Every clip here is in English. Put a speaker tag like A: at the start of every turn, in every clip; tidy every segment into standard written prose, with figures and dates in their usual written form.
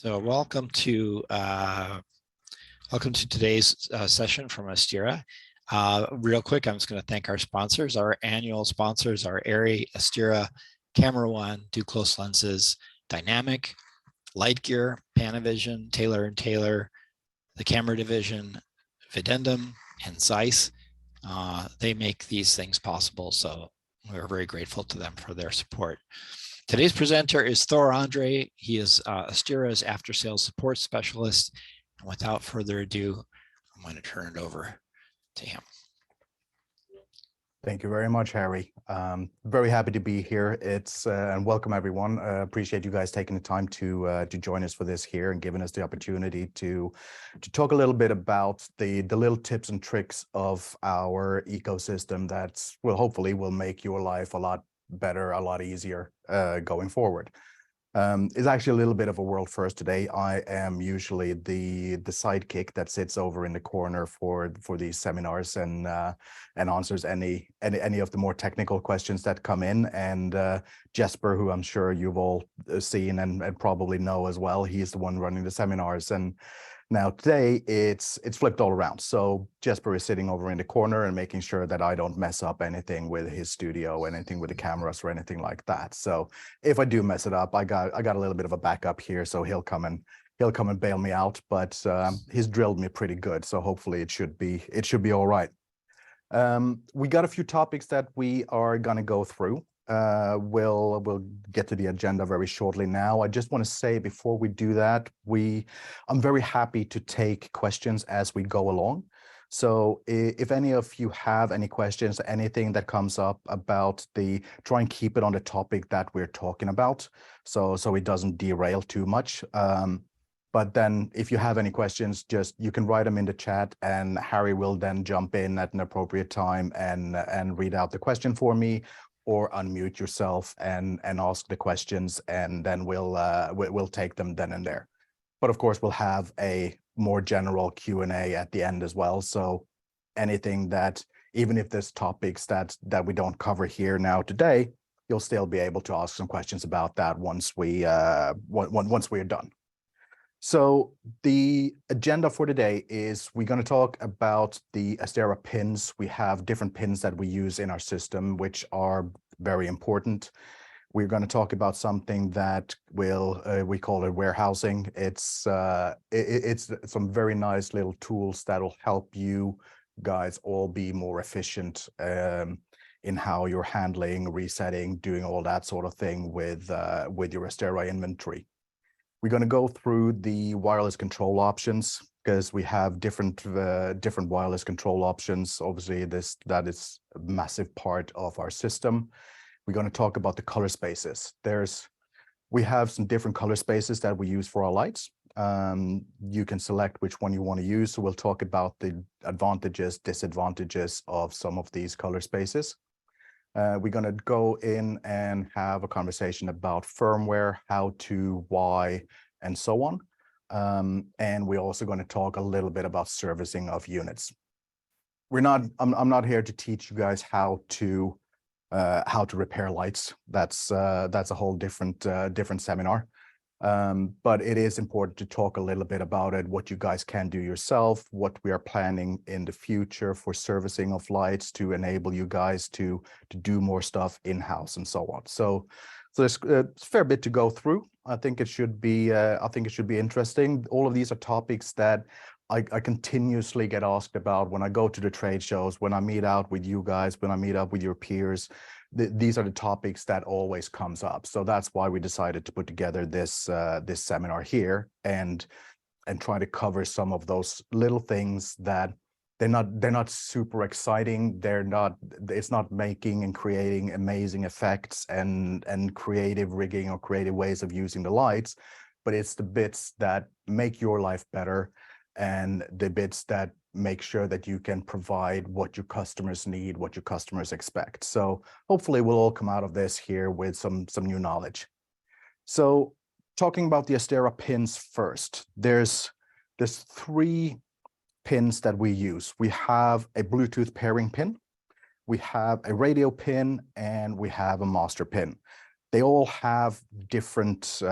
A: So welcome to today's session from Astera. Real quick, I'm just going to thank our sponsors. Our annual sponsors are Arri, Astera, Camera One, Do Close Lenses, Dynamic, Light Gear, Panavision, Taylor & Taylor, the Camera Division, Videndum, and Zeiss. They make these things possible, so we're very grateful to them for their support. Today's presenter is Thor Andre. He is Astera's after-sales support specialist. And without further ado, I'm going to turn it over to him.
B: Thank you very much, Harry. Very happy to be here. And welcome everyone. Appreciate you guys taking the time to join us for this here and giving us the opportunity to talk a little bit about the little tips and tricks of our ecosystem that hopefully will make your life a lot better, a lot easier going forward. It's actually a little bit of a world first today. I am usually the sidekick that sits over in the corner for these seminars and answers any of the more technical questions that come in. And Jesper, who I'm sure you've all seen and probably know as well, he's the one running the seminars. And now today it's flipped all around. So Jesper is sitting over in the corner and making sure that I don't mess up anything with his studio, anything with the cameras or anything like that. So if I do mess it up, I got a little bit of a backup here, so he'll come and bail me out. But he's drilled me pretty good, so hopefully it should be all right. We got a few topics that we are gonna go through. We'll get to the agenda very shortly now. I just want to say before we do that, I'm very happy to take questions as we go along. So if any of you have any questions, anything that comes up about try and keep it on the topic that we're talking about, so it doesn't derail too much. But then if you have any questions, you can write them in the chat and Harry will then jump in at an appropriate time and read out the question for me, or unmute yourself and ask the questions, and then we'll take them then and there. But of course, we'll have a more general Q&A at the end as well. So anything that, even if there's topics that we don't cover here now today, you'll still be able to ask some questions about that once we are done. So the agenda for today is we're going to talk about the Astera pins. We have different pins that we use in our system, which are very important. We're going to talk about something that we call it warehousing. It's some very nice little tools that will help you guys all be more efficient in how you're handling, resetting, doing all that sort of thing with your Astera inventory. We're going to go through the wireless control options because we have different wireless control options. Obviously, that is a massive part of our system. We're going to talk about the color spaces. We have some different color spaces that we use for our lights. You can select which one you want to use. So we'll talk about the advantages, disadvantages of some of these color spaces. We're going to go in and have a conversation about firmware, how to, why, and so on. And we're also going to talk a little bit about servicing of units. I'm not here to teach you guys how to repair lights. That's a whole different seminar. But it is important to talk a little bit about it, what you guys can do yourself, what we are planning in the future for servicing of lights to enable you guys to do more stuff in-house and so on. So there's a fair bit to go through. I think it should be interesting. All of these are topics that I continuously get asked about when I go to the trade shows, when I meet out with you guys, when I meet up with your peers. These are the topics that always comes up. So that's why we decided to put together this seminar here and try to cover some of those little things that they're not super exciting. It's not making and creating amazing effects and creative rigging or creative ways of using the lights, but it's the bits that make your life better and the bits that make sure that you can provide what your customers need, what your customers expect. So hopefully we'll all come out of this here with some new knowledge. So talking about the Astera pins first, there's 3 pins that we use. We have a Bluetooth pairing pin, we have a radio pin, and we have a master pin. they all have different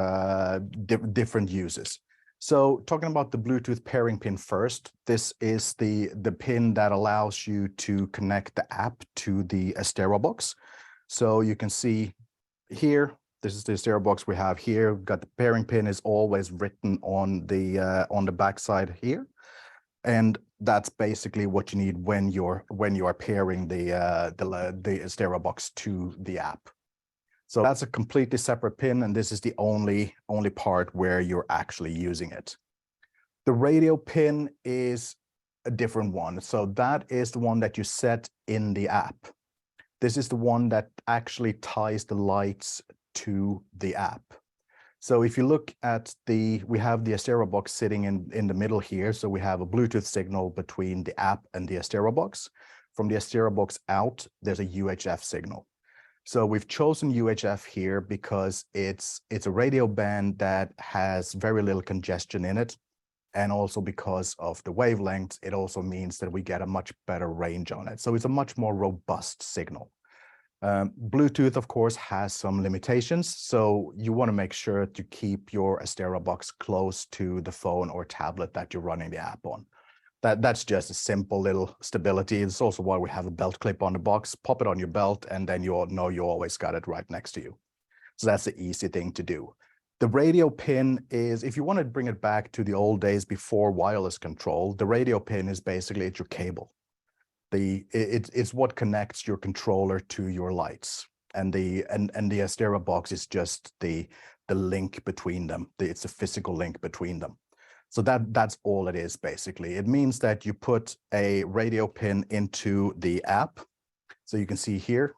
B: different uses. So talking about the Bluetooth pairing pin first, this is the pin that allows you to connect the app to the Astera box. So you can see here, this is the Astera box we have here. We've got the pairing pin is always written on the backside here. And that's basically what you need when you are pairing the Astera box to the app. So that's a completely separate pin, and this is the only part where you're actually using it. The radio pin is a different one. So that is the one that you set in the app. This is the one that actually ties the lights to the app. So if you look at we have the Astera box sitting in the middle here. So we have a Bluetooth signal between the app and the Astera box. From the Astera box out, there's a UHF signal. So we've chosen UHF here because it's a radio band that has very little congestion in it. And also because of the wavelengths, it also means that we get a much better range on it. So it's a much more robust signal. Bluetooth, of course, has some limitations. So you want to make sure to keep your Astera box close to the phone or tablet that you're running the app on. That's just a simple little stability. It's also why we have a belt clip on the box. Pop it on your belt, and then you all know you always got it right next to you. So that's the easy thing to do. The radio pin is, if you want to bring it back to the old days before wireless control, the radio pin is basically it's your cable. It's what connects your controller to your lights, and the Astera box is just the link between them. It's a physical link between them. So that's all it is basically. It means that you put a radio pin into the app. So you can see here,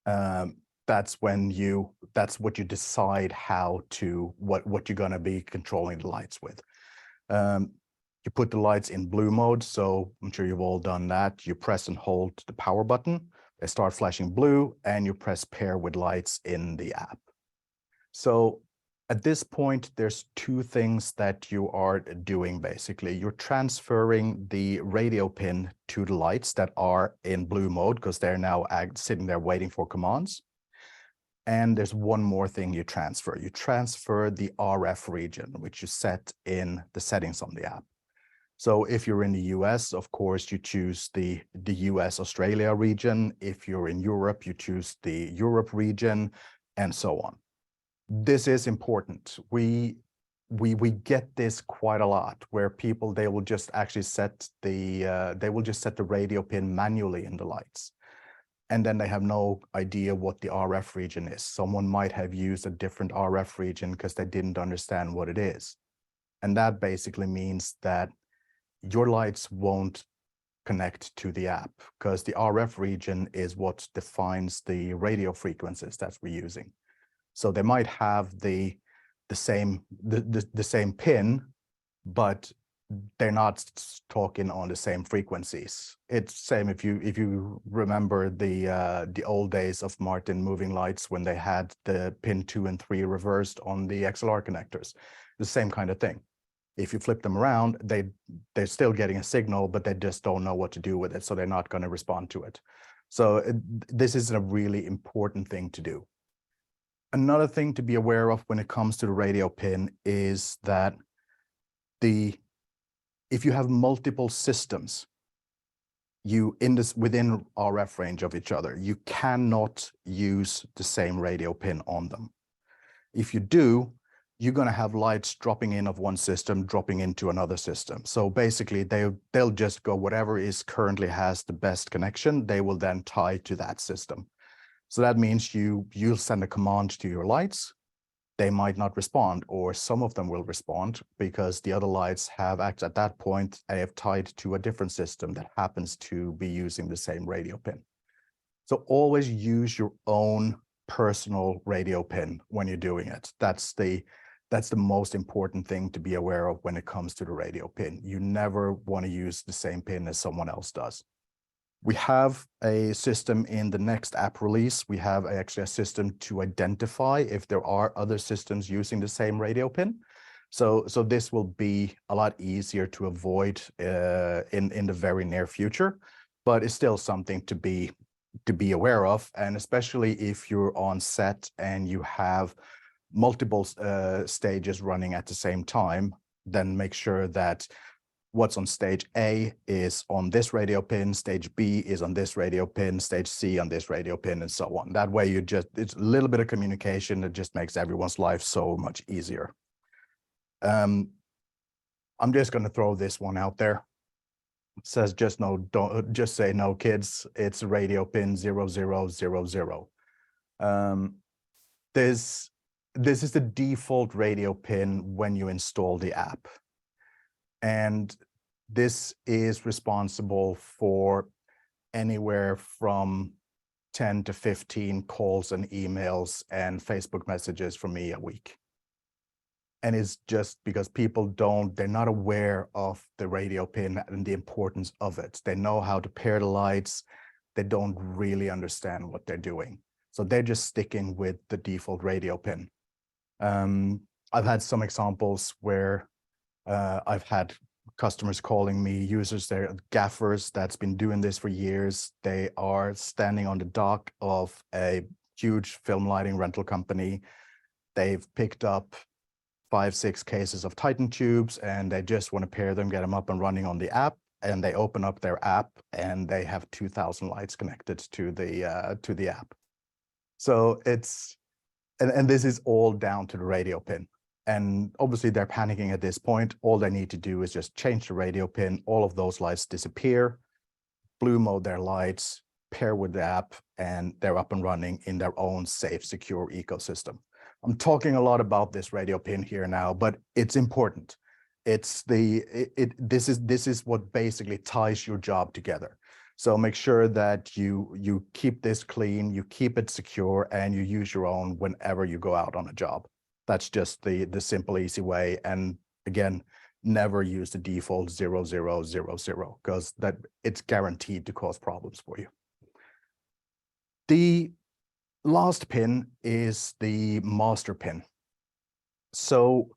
B: that's what you decide what you're going to be controlling the lights with. You put the lights in blue mode, so I'm sure you've all done that. You press and hold the power button, they start flashing blue, and you press pair with lights in the app. So at this point, there's two things that you are doing basically. You're transferring the radio pin to the lights that are in blue mode because they're now sitting there waiting for commands. And there's one more thing you transfer. You transfer the RF region, which you set in the settings on the app. So if you're in the US, of course, you choose the US Australia region. If you're in Europe, you choose the Europe region, and so on. This is important. We get this quite a lot, where people, they will just actually set the radio pin manually in the lights. And then they have no idea what the RF region is. Someone might have used a different RF region because they didn't understand what it is. And that basically means that your lights won't connect to the app because the RF region is what defines the radio frequencies that we're using. So they might have the same pin, but they're not talking on the same frequencies. It's same if you remember the old days of Martin moving lights when they had the pin 2 and 3 reversed on the XLR connectors. The same kind of thing. If you flip them around, they're still getting a signal, but they just don't know what to do with it, so they're not going to respond to it. So this is a really important thing to do. Another thing to be aware of when it comes to the radio pin is that if you have multiple systems within RF range of each other, you cannot use the same radio pin on them. If you do, you're going to have lights dropping in of one system, dropping into another system. So basically, they'll just go whatever currently has the best connection, they will then tie to that system. So that means you'll send a command to your lights. They might not respond, or some of them will respond because the other lights have at that point, they have tied to a different system that happens to be using the same radio pin. So always use your own personal radio pin when you're doing it. That's the most important thing to be aware of when it comes to the radio pin. You never want to use the same pin as someone else does. We have a system in the next app release. We have actually a system to identify if there are other systems using the same radio pin. So this will be a lot easier to avoid in the very near future, but it's still something to be to be aware of. And especially if you're on set and you have multiple stages running at the same time, then make sure that what's on stage A is on this radio pin, stage B is on this radio pin, stage C on this radio pin, and so on. That way it's a little bit of communication that just makes everyone's life so much easier. I'm just going to throw this one out there. It says don't just say no, kids. It's radio pin 0000. This is the default radio pin when you install the app. And this is responsible for anywhere from 10 to 15 calls and emails and Facebook messages from me a week. And it's just because people they're not aware of the radio pin and the importance of it. They know how to pair the lights. They don't really understand what they're doing. So they're just sticking with the default radio pin. I've had some examples where I've had customers calling me, users, they're gaffers that's been doing this for years. They are standing on the dock of a huge film lighting rental company. They've picked up 5-6 cases of Titan tubes and they just want to pair them, get them up and running on the app. And they open up their app and they have 2,000 lights connected to the app. So and this is all down to the radio pin. And obviously they're panicking at this point. All they need to do is just change the radio pin. All of those lights disappear, blue mode their lights, pair with the app, and they're up and running in their own safe, secure ecosystem. I'm talking a lot about this radio pin here now, but it's important. This is what basically ties your job together. So make sure that you keep this clean, you keep it secure, and you use your own whenever you go out on a job. That's just the simple, easy way. And again, never use the default 0000 because it's guaranteed to cause problems for you. The last pin is the master pin. So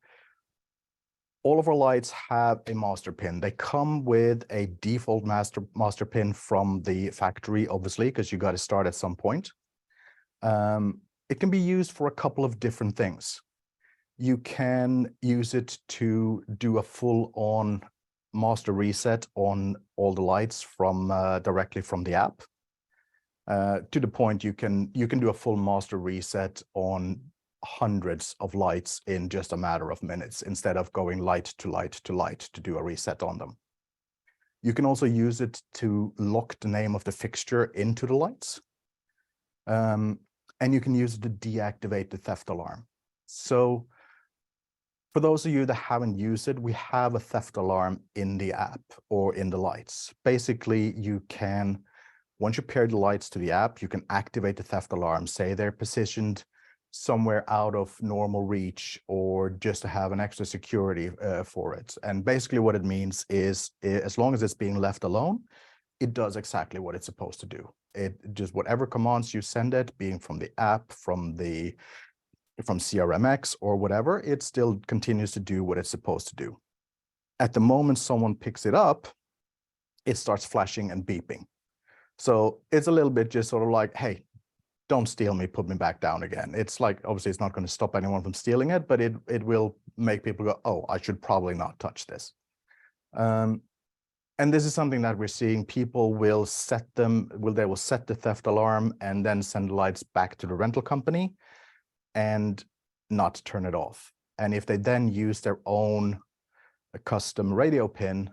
B: all of our lights have a master pin. They come with a default master pin from the factory, obviously, because you got to start at some point. It can be used for a couple of different things. You can use it to do a full-on master reset on all the lights from directly from the app. To the point you can do a full master reset on hundreds of lights in just a matter of minutes instead of going light to light to light to do a reset on them. You can also use it to lock the name of the fixture into the lights. And you can use it to deactivate the theft alarm. So for those of you that haven't used it, we have a theft alarm in the app or in the lights. Basically, you can, once you pair the lights to the app, you can activate the theft alarm, say they're positioned somewhere out of normal reach or just to have an extra security for it. And basically what it means is as long as it's being left alone, it does exactly what it's supposed to do. It just whatever commands you send it, being from the app, from CRMX or whatever, it still continues to do what it's supposed to do. At the moment someone picks it up, it starts flashing and beeping. So it's a little bit just sort of like, hey, don't steal me, put me back down again. It's like, obviously it's not going to stop anyone from stealing it, but it will make people go, oh, I should probably not touch this. And this is something that we're seeing. People will they will set the theft alarm and then send lights back to the rental company and not turn it off. And if they then use their own custom radio pin,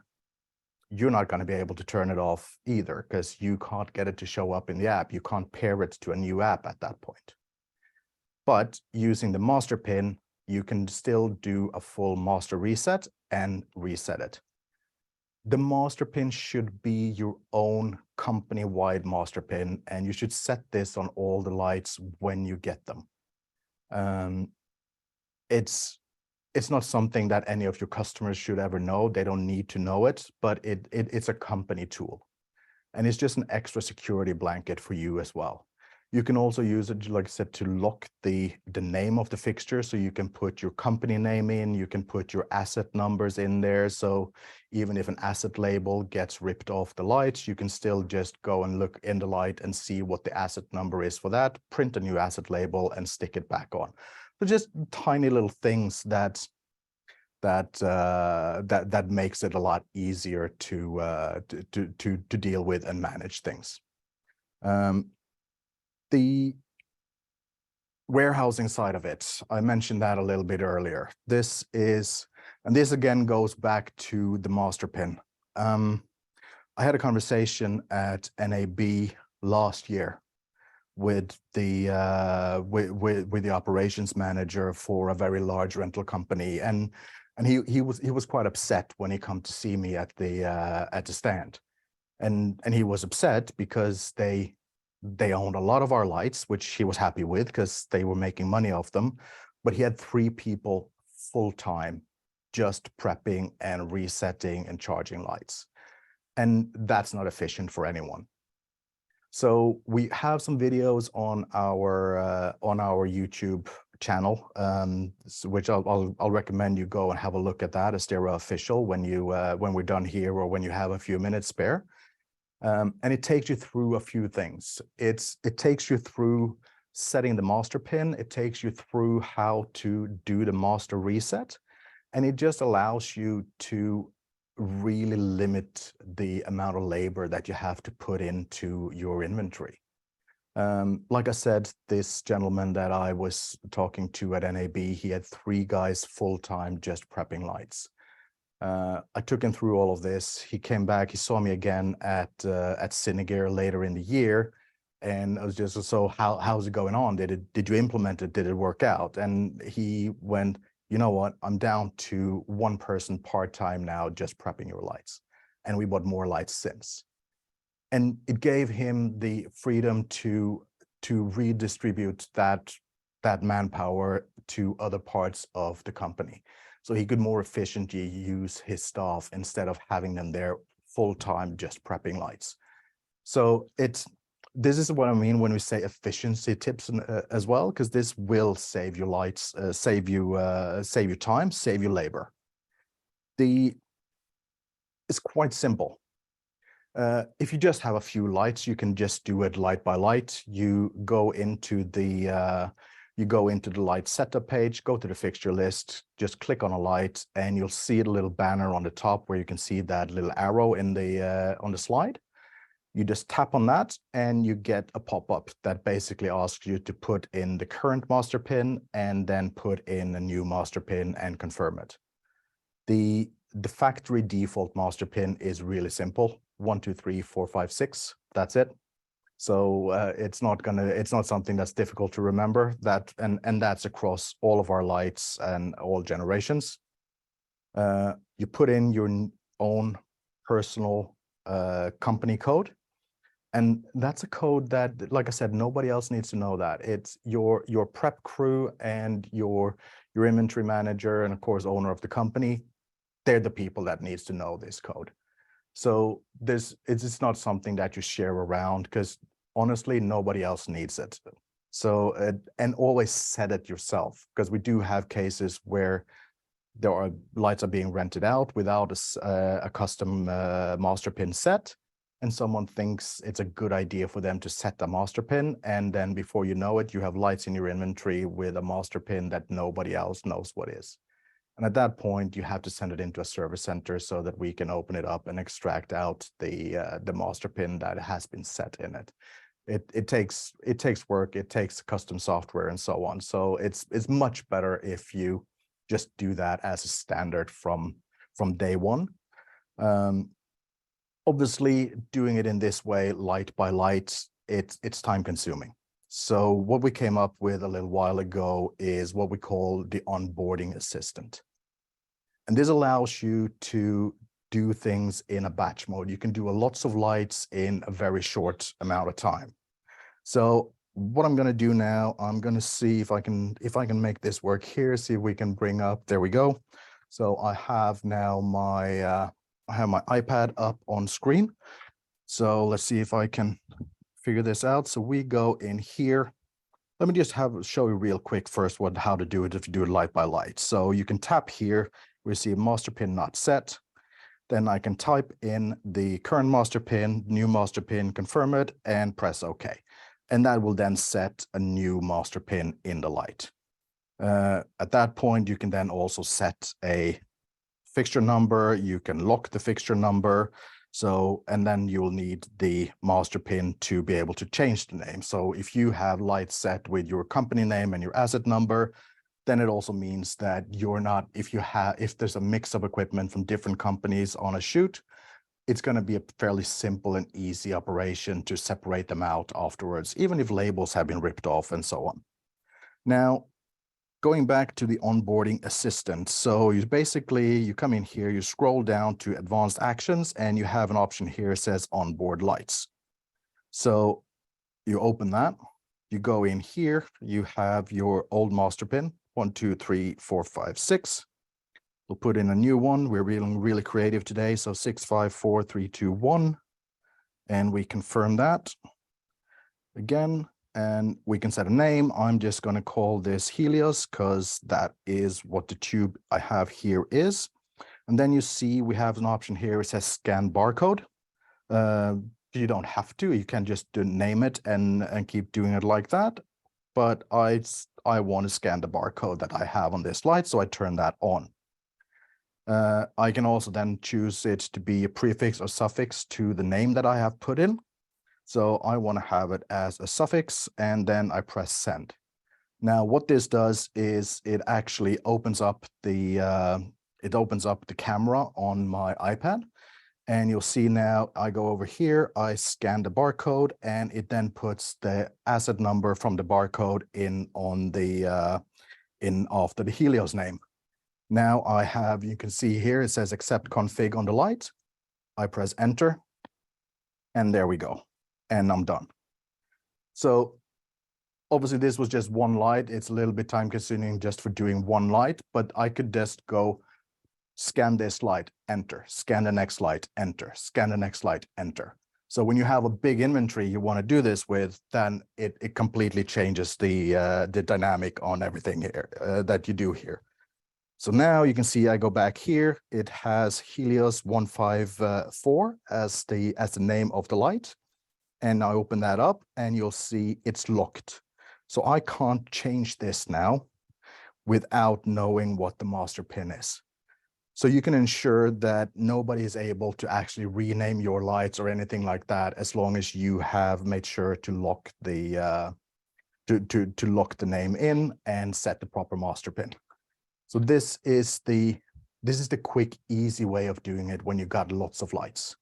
B: you're not going to be able to turn it off either because you can't get it to show up in the app. You can't pair it to a new app at that point. But using the master pin, you can still do a full master reset and reset it. The master pin should be your own company-wide master pin, and you should set this on all the lights when you get them. It's not something that any of your customers should ever know. They don't need to know it, but it's a company tool. And it's just an extra security blanket for you as well. You can also use it, like I said, to lock the name of the fixture. So you can put your company name in, you can put your asset numbers in there. So even if an asset label gets ripped off the lights, you can still just go and look in the light and see what the asset number is for that, print a new asset label and stick it back on. So just tiny little things that makes it a lot easier to deal with and manage things. The warehousing side of it, I mentioned that a little bit earlier. This again goes back to the master pin. I had a conversation at NAB last year with the operations manager for a very large rental company, and he was quite upset when he come to see me at the stand, and he was upset because they owned a lot of our lights, which he was happy with because they were making money off them. But he had 3 people full time just prepping and resetting and charging lights. And that's not efficient for anyone. So we have some videos on our YouTube channel, which I'll recommend you go and have a look at that, Astera Official, when we're done here or when you have a few minutes spare. And it takes you through a few things. It takes you through setting the master pin. It takes you through how to do the master reset. And it just allows you to really limit the amount of labor that you have to put into your inventory. Like I said, this gentleman that I was talking to at NAB, he had 3 guys full-time just prepping lights. I took him through all of this. He came back, he saw me again at Cinegear later in the year. And I was just, so how's it going on? Did you implement it? Did it work out? And he went, you know what? I'm down to 1 person part-time now, just prepping your lights. And we bought more lights since. And it gave him the freedom to redistribute that manpower to other parts of the company. So he could more efficiently use his staff instead of having them there full-time just prepping lights. So this is what I mean when we say efficiency tips as well, because this will save your lights, save you time, save you labor. It's quite simple. If you just have a few lights, you can just do it light by light. You go into the light setup page, go to the fixture list, just click on a light, and you'll see the little banner on the top where you can see that little arrow in on the slide. You just tap on that and you get a pop-up that basically asks you to put in the current master pin and then put in a new master pin and confirm it. The factory default master pin is really simple. 1, 2, 3, 4, 5, 6. That's it. So it's not something that's difficult to remember. And that's across all of our lights and all generations. You put in your own personal company code. And that's a code that, like I said, nobody else needs to know that. It's your prep crew and your inventory manager and, of course, owner of the company. They're the people that needs to know this code. So it's not something that you share around because honestly, nobody else needs it. So and always set it yourself, because we do have cases where lights are being rented out without a custom master pin set. And someone thinks it's a good idea for them to set a master pin. And then before you know it, you have lights in your inventory with a master pin that nobody else knows what is. And at that point, you have to send it into a service center so that we can open it up and extract out the master pin that has been set in it. It takes work, it takes custom software and so on. So it's much better if you just do that as a standard from day one. Obviously, doing it in this way, light by light, it's time consuming. So what we came up with a little while ago is what we call the onboarding assistant. And this allows you to do things in a batch mode. You can do lots of lights in a very short amount of time. So what I'm going to do now, I'm going to see if I can make this work here, see if we can bring up, there we go. So I have now my iPad up on screen. So let's see if I can figure this out. So we go in here. Let me just show you real quick first how to do it if you do it light by light. So you can tap here, we see master pin not set. Then I can type in the current master pin, new master pin, confirm it, and press OK. And that will then set a new master pin in the light. At that point, you can then also set a fixture number. You can lock the fixture number. So, and then you will need the master pin to be able to change the name. So if you have lights set with your company name and your asset number, then it also means that you're not, if there's a mix of equipment from different companies on a shoot, it's going to be a fairly simple and easy operation to separate them out afterwards, even if labels have been ripped off and so on. Now, going back to the onboarding assistant. So you come in here, you scroll down to advanced actions, and you have an option here that says onboard lights. So you open that, you go in here, you have your old master pin, 1, 2, 3, 4, 5, 6. We'll put in a new one. We're really creative today. So 6, 5, 4, 3, 2, 1. And we confirm that again. And we can set a name. I'm just going to call this Helios because that is what the tube I have here is. And then you see we have an option here. It says scan barcode. You don't have to. You can just name it and keep doing it like that. But I want to scan the barcode that I have on this light, so I turn that on. I can also then choose it to be a prefix or suffix to the name that I have put in. So I want to have it as a suffix, and then I press send. Now, what this does is it actually opens up the camera on my iPad, and you'll see now I go over here, I scan the barcode, and it then puts the asset number from the barcode in on the after the Helios name. Now you can see here it says accept config on the light. I press enter, and there we go. And I'm done. So obviously this was just one light. It's a little bit time consuming just for doing one light, but I could just go scan this light, enter, scan the next light, enter, scan the next light, enter. So when you have a big inventory you want to do this with, then it completely changes the dynamic on everything here that you do here. So now you can see I go back here. It has Helios 154 as the name of the light. And I open that up and you'll see it's locked. So I can't change this now without knowing what the master pin is. So you can ensure that nobody is able to actually rename your lights or anything like that, as long as you have made sure to lock the lock the name in and set the proper master pin. So this is the quick, easy way of doing it when you got lots of lights.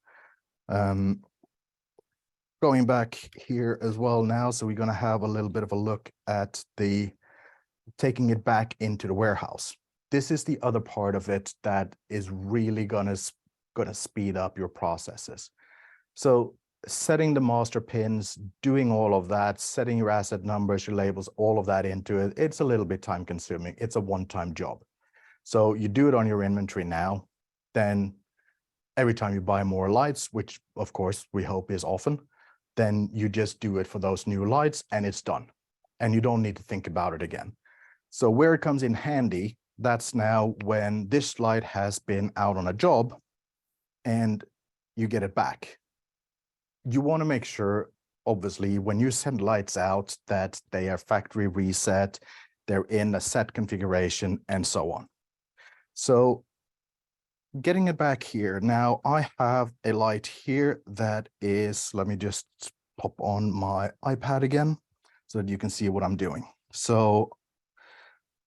B: Going back here as well now, so we're going to have a little bit of a look at taking it back into the warehouse. This is the other part of it that is really gonna speed up your processes. So setting the master pins, doing all of that, setting your asset numbers, your labels, all of that into it, it's a little bit time consuming. It's a one-time job. So you do it on your inventory now, then every time you buy more lights, which of course we hope is often, then you just do it for those new lights and it's done. And you don't need to think about it again. So where it comes in handy, that's now when this light has been out on a job and you get it back. You want to make sure, obviously, when you send lights out, that they are factory reset, they're in a set configuration, and so on. So getting it back here, now I have a light here that is, let me just pop on my iPad again so that you can see what I'm doing. So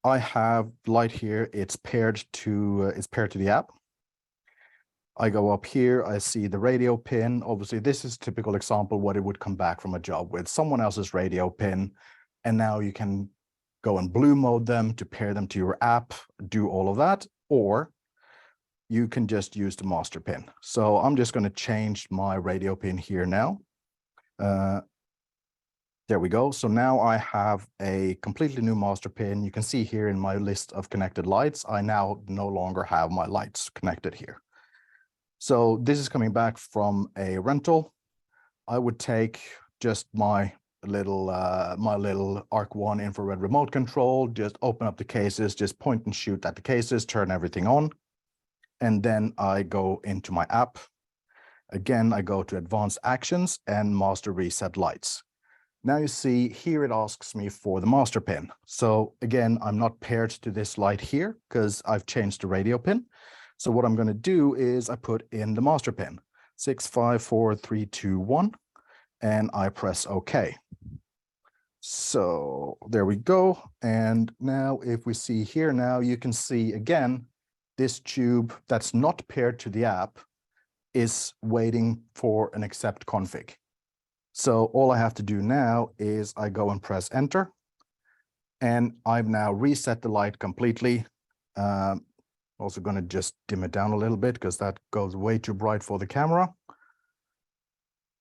B: I have light here, it's paired to the app. I go up here, I see the radio pin. Obviously, this is a typical example what it would come back from a job with, someone else's radio pin. And now you can go and blue mode them to pair them to your app, do all of that, or you can just use the master pin. So I'm just going to change my radio pin here now. There we go. So now I have a completely new master pin. You can see here in my list of connected lights, I now no longer have my lights connected here. So this is coming back from a rental. I would take just my little ARC1 infrared remote control. Just open up the cases, just point and shoot at the cases, turn everything on. And then I go into my app. Again, I go to advanced actions and master reset lights. Now you see here it asks me for the master pin. So again, I'm not paired to this light here because I've changed the radio pin. So what I'm going to do is I put in the master pin 654321 and I press OK. So there we go. And now if we see here now, you can see again, this tube that's not paired to the app is waiting for an accept config. So all I have to do now is I go and press enter. And I've now reset the light completely. Also going to just dim it down a little bit because that goes way too bright for the camera.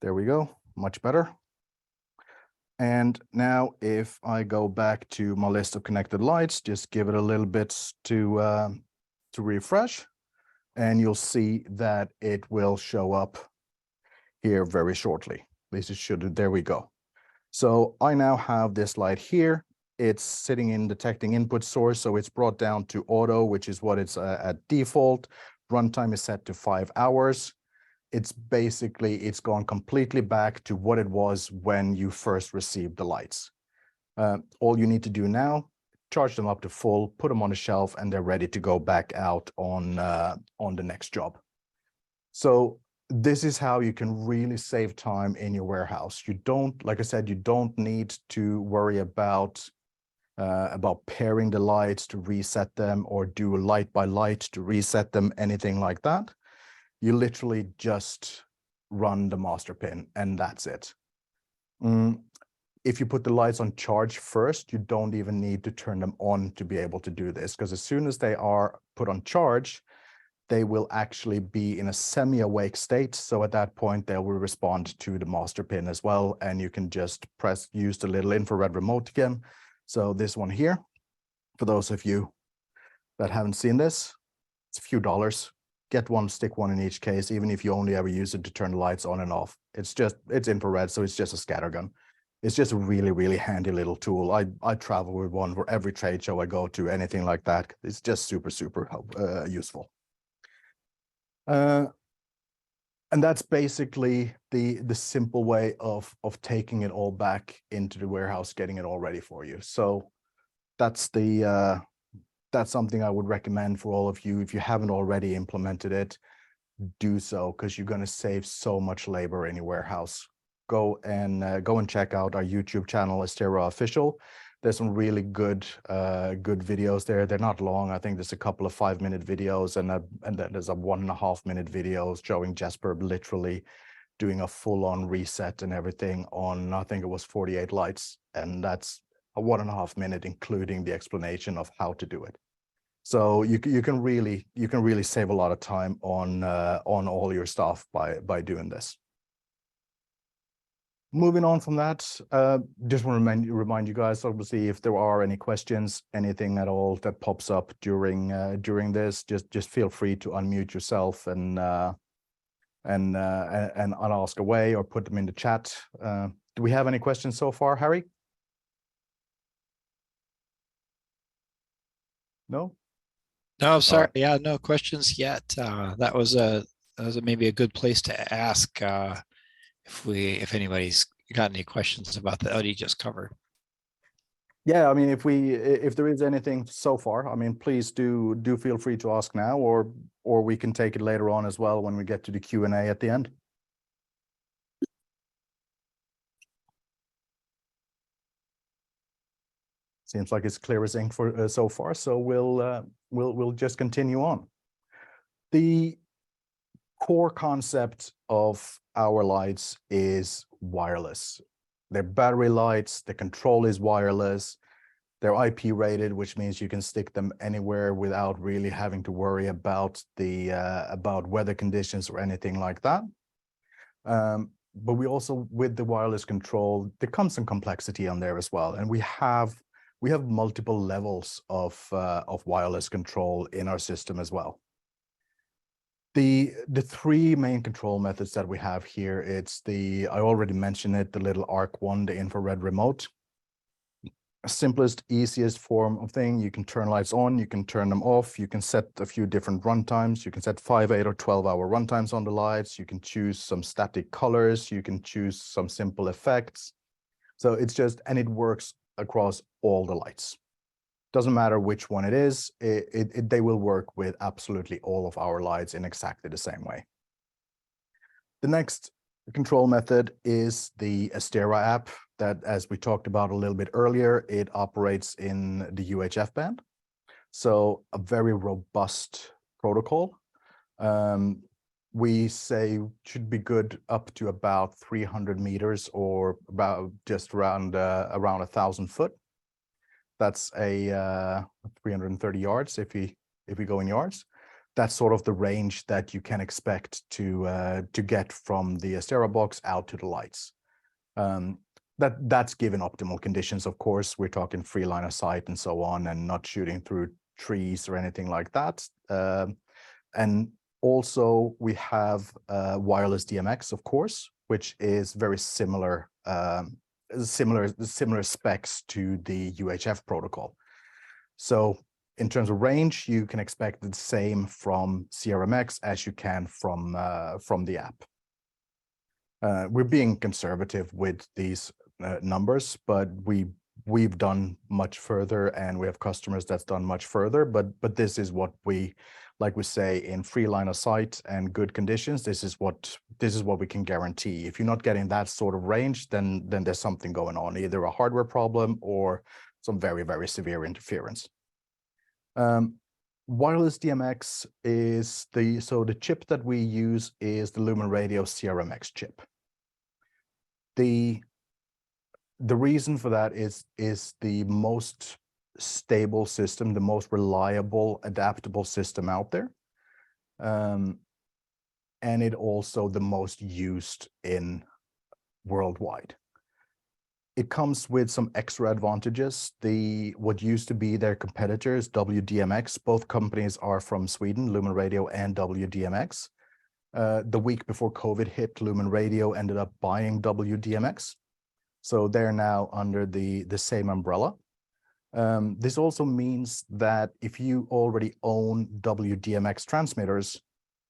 B: There we go, much better. And now if I go back to my list of connected lights, just give it a little bit to refresh, and you'll see that it will show up here very shortly. At least it should. There we go. So I now have this light here. It's sitting in detecting input source, so it's brought down to auto, which is what it's at default. Runtime is set to 5 hours. It's gone completely back to what it was when you first received the lights. All you need to do now, charge them up to full, put them on the shelf, and they're ready to go back out on the next job. So this is how you can really save time in your warehouse. You don't, like I said, you don't need to worry about pairing the lights to reset them or do light by light to reset them, anything like that. You literally just run the master pin and that's it. If you put the lights on charge first, you don't even need to turn them on to be able to do this, because as soon as they are put on charge, they will actually be in a semi-awake state. So at that point, they will respond to the master pin as well. And you can just use the little infrared remote again. So this one here, for those of you that haven't seen this, it's a few dollars. Get one, stick one in each case, even if you only ever use it to turn the lights on and off. It's infrared, so it's just a scattergun. It's just a really, really handy little tool. I travel with one for every trade show I go to, anything like that. It's just super, super useful. And that's basically the simple way of taking it all back into the warehouse, getting it all ready for you. So that's something I would recommend for all of you. If you haven't already implemented it, do so, because you're going to save so much labor in your warehouse. Go and check out our YouTube channel, Astera Official. There's some really good videos there. They're not long. I think there's a couple of 5-minute videos and then there's a 1.5-minute video showing Jesper literally doing a full-on reset and everything on, I think it was 48 lights, and that's a 1.5 minute, including the explanation of how to do it. So you can really save a lot of time on all your stuff by doing this. Moving on from that, just want to remind you guys, obviously, if there are any questions, anything at all that pops up during this, just feel free to unmute yourself and ask away or put them in the chat. Do we have any questions so far, Harry? No?
A: No, sorry. Right. Yeah, no questions yet. That was maybe a good place to ask if anybody's got any questions about the Audi just covered.
B: Yeah, I mean, if there is anything so far, I mean, please do feel free to ask now, or we can take it later on as well when we get to the Q&A at the end. Seems like it's clear as ink for so far, so we'll just continue on. The core concept of our lights is wireless. They're battery lights, the control is wireless, they're IP rated, which means you can stick them anywhere without really having to worry about about weather conditions or anything like that. But we also, with the wireless control, there comes some complexity on there as well, and we have multiple levels of wireless control in our system as well. The three main control methods that we have here, it's I already mentioned it, the little ARC1, the infrared remote. Simplest, easiest form of thing. You can turn lights on, you can turn them off, you can set a few different runtimes. You can set 5, 8, or 12-hour runtimes on the lights. You can choose some static colors. You can choose some simple effects. So it's just, and it works across all the lights. Doesn't matter which one it is, they will work with absolutely all of our lights in exactly the same way. The next control method is the Astera app that, as we talked about a little bit earlier, it operates in the UHF band. So a very robust protocol. We say should be good up to about 300 meters or about just around 1,000 foot. That's a 330 yards if we go in yards. That's sort of the range that you can expect to get from the Astera box out to the lights. That's given optimal conditions, of course. We're talking free line of sight and so on, and not shooting through trees or anything like that. And also we have wireless DMX, of course, which is very similar specs to the UHF protocol. So in terms of range, you can expect the same from CRMX as you can from the app. We're being conservative with these numbers, but we've done much further, and we have customers that's done much further. But this is what we, like we say, in free line of sight and good conditions, this is what we can guarantee. If you're not getting that sort of range, then there's something going on, either a hardware problem or some very, very severe interference. Wireless DMX is the chip that we use is the Lumen Radio CRMX chip. The reason for that is the most stable system, the most reliable, adaptable system out there. And it also the most used in worldwide. It comes with some extra advantages. What used to be their competitors, WDMX, both companies are from Sweden, Lumen Radio and WDMX. The week before COVID hit, Lumen Radio ended up buying WDMX. So they're now under the same umbrella. This also means that if you already own WDMX transmitters,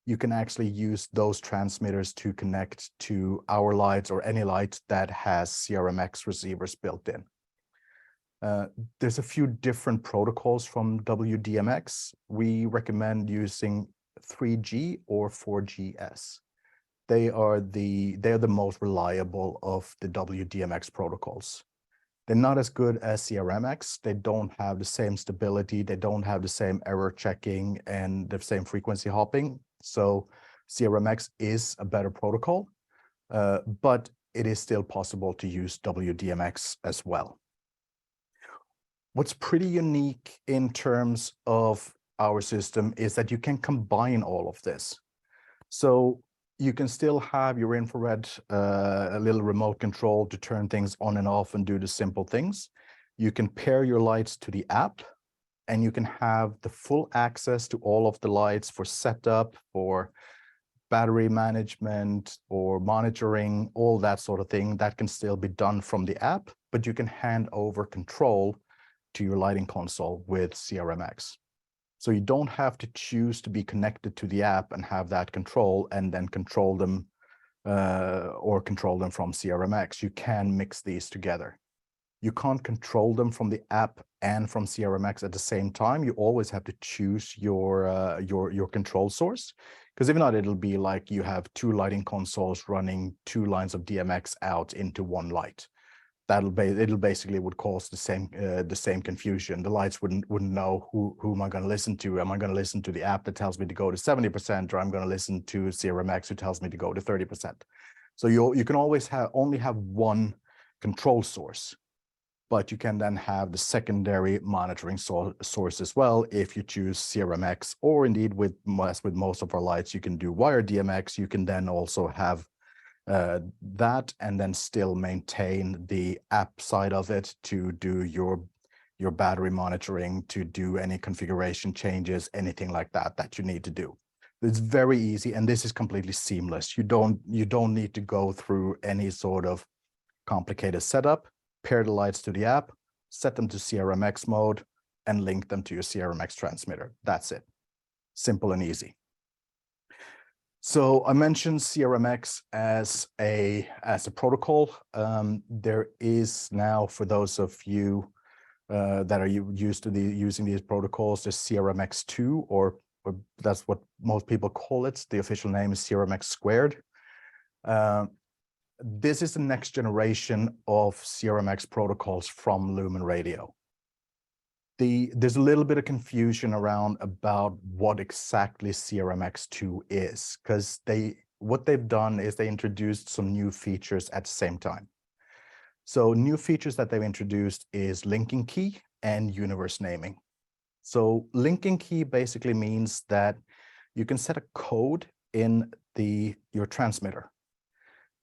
B: you can actually use those transmitters to connect to our lights or any light that has CRMX receivers built in. There's a few different protocols from WDMX. We recommend using 3G or 4GS. They are the most reliable of the WDMX protocols. They're not as good as CRMX. They don't have the same stability. They don't have the same error checking and the same frequency hopping. So CRMX is a better protocol, but it is still possible to use WDMX as well. What's pretty unique in terms of our system is that you can combine all of this. So you can still have your infrared, a little remote control to turn things on and off and do the simple things. You can pair your lights to the app, and you can have the full access to all of the lights for setup, for battery management, or monitoring, all that sort of thing. That can still be done from the app, but you can hand over control to your lighting console with CRMX. So you don't have to choose to be connected to the app and have that control and then control them from CRMX. You can mix these together. You can't control them from the app and from CRMX at the same time. You always have to choose your control source, because if not, it'll be like you have two lighting consoles running two lines of DMX out into one light. It'll basically would cause the same confusion. The lights wouldn't know who am I going to listen to? Am I going to listen to the app that tells me to go to 70%, or I'm going to listen to CRMX who tells me to go to 30%? So you can always only have one control source, but you can then have the secondary monitoring source as well if you choose CRMX, or indeed with most of our lights, you can do wire DMX. You can then also have that and then still maintain the app side of it to do your battery monitoring, to do any configuration changes, anything like that you need to do. It's very easy, and this is completely seamless. You don't need to go through any sort of complicated setup. Pair the lights to the app, set them to CRMX mode, and link them to your CRMX transmitter. That's it. Simple and easy. So I mentioned CRMX as a protocol. There is now, for those of you that are used to using these protocols, the CRMX2, or that's what most people call it. The official name is CRMX squared. This is the next generation of CRMX protocols from Lumen Radio. There's a little bit of confusion around about what exactly CRMX2 is, because what they've done is they introduced some new features at the same time. So new features that they've introduced is linking key and universe naming. So linking key basically means that you can set a code in your transmitter,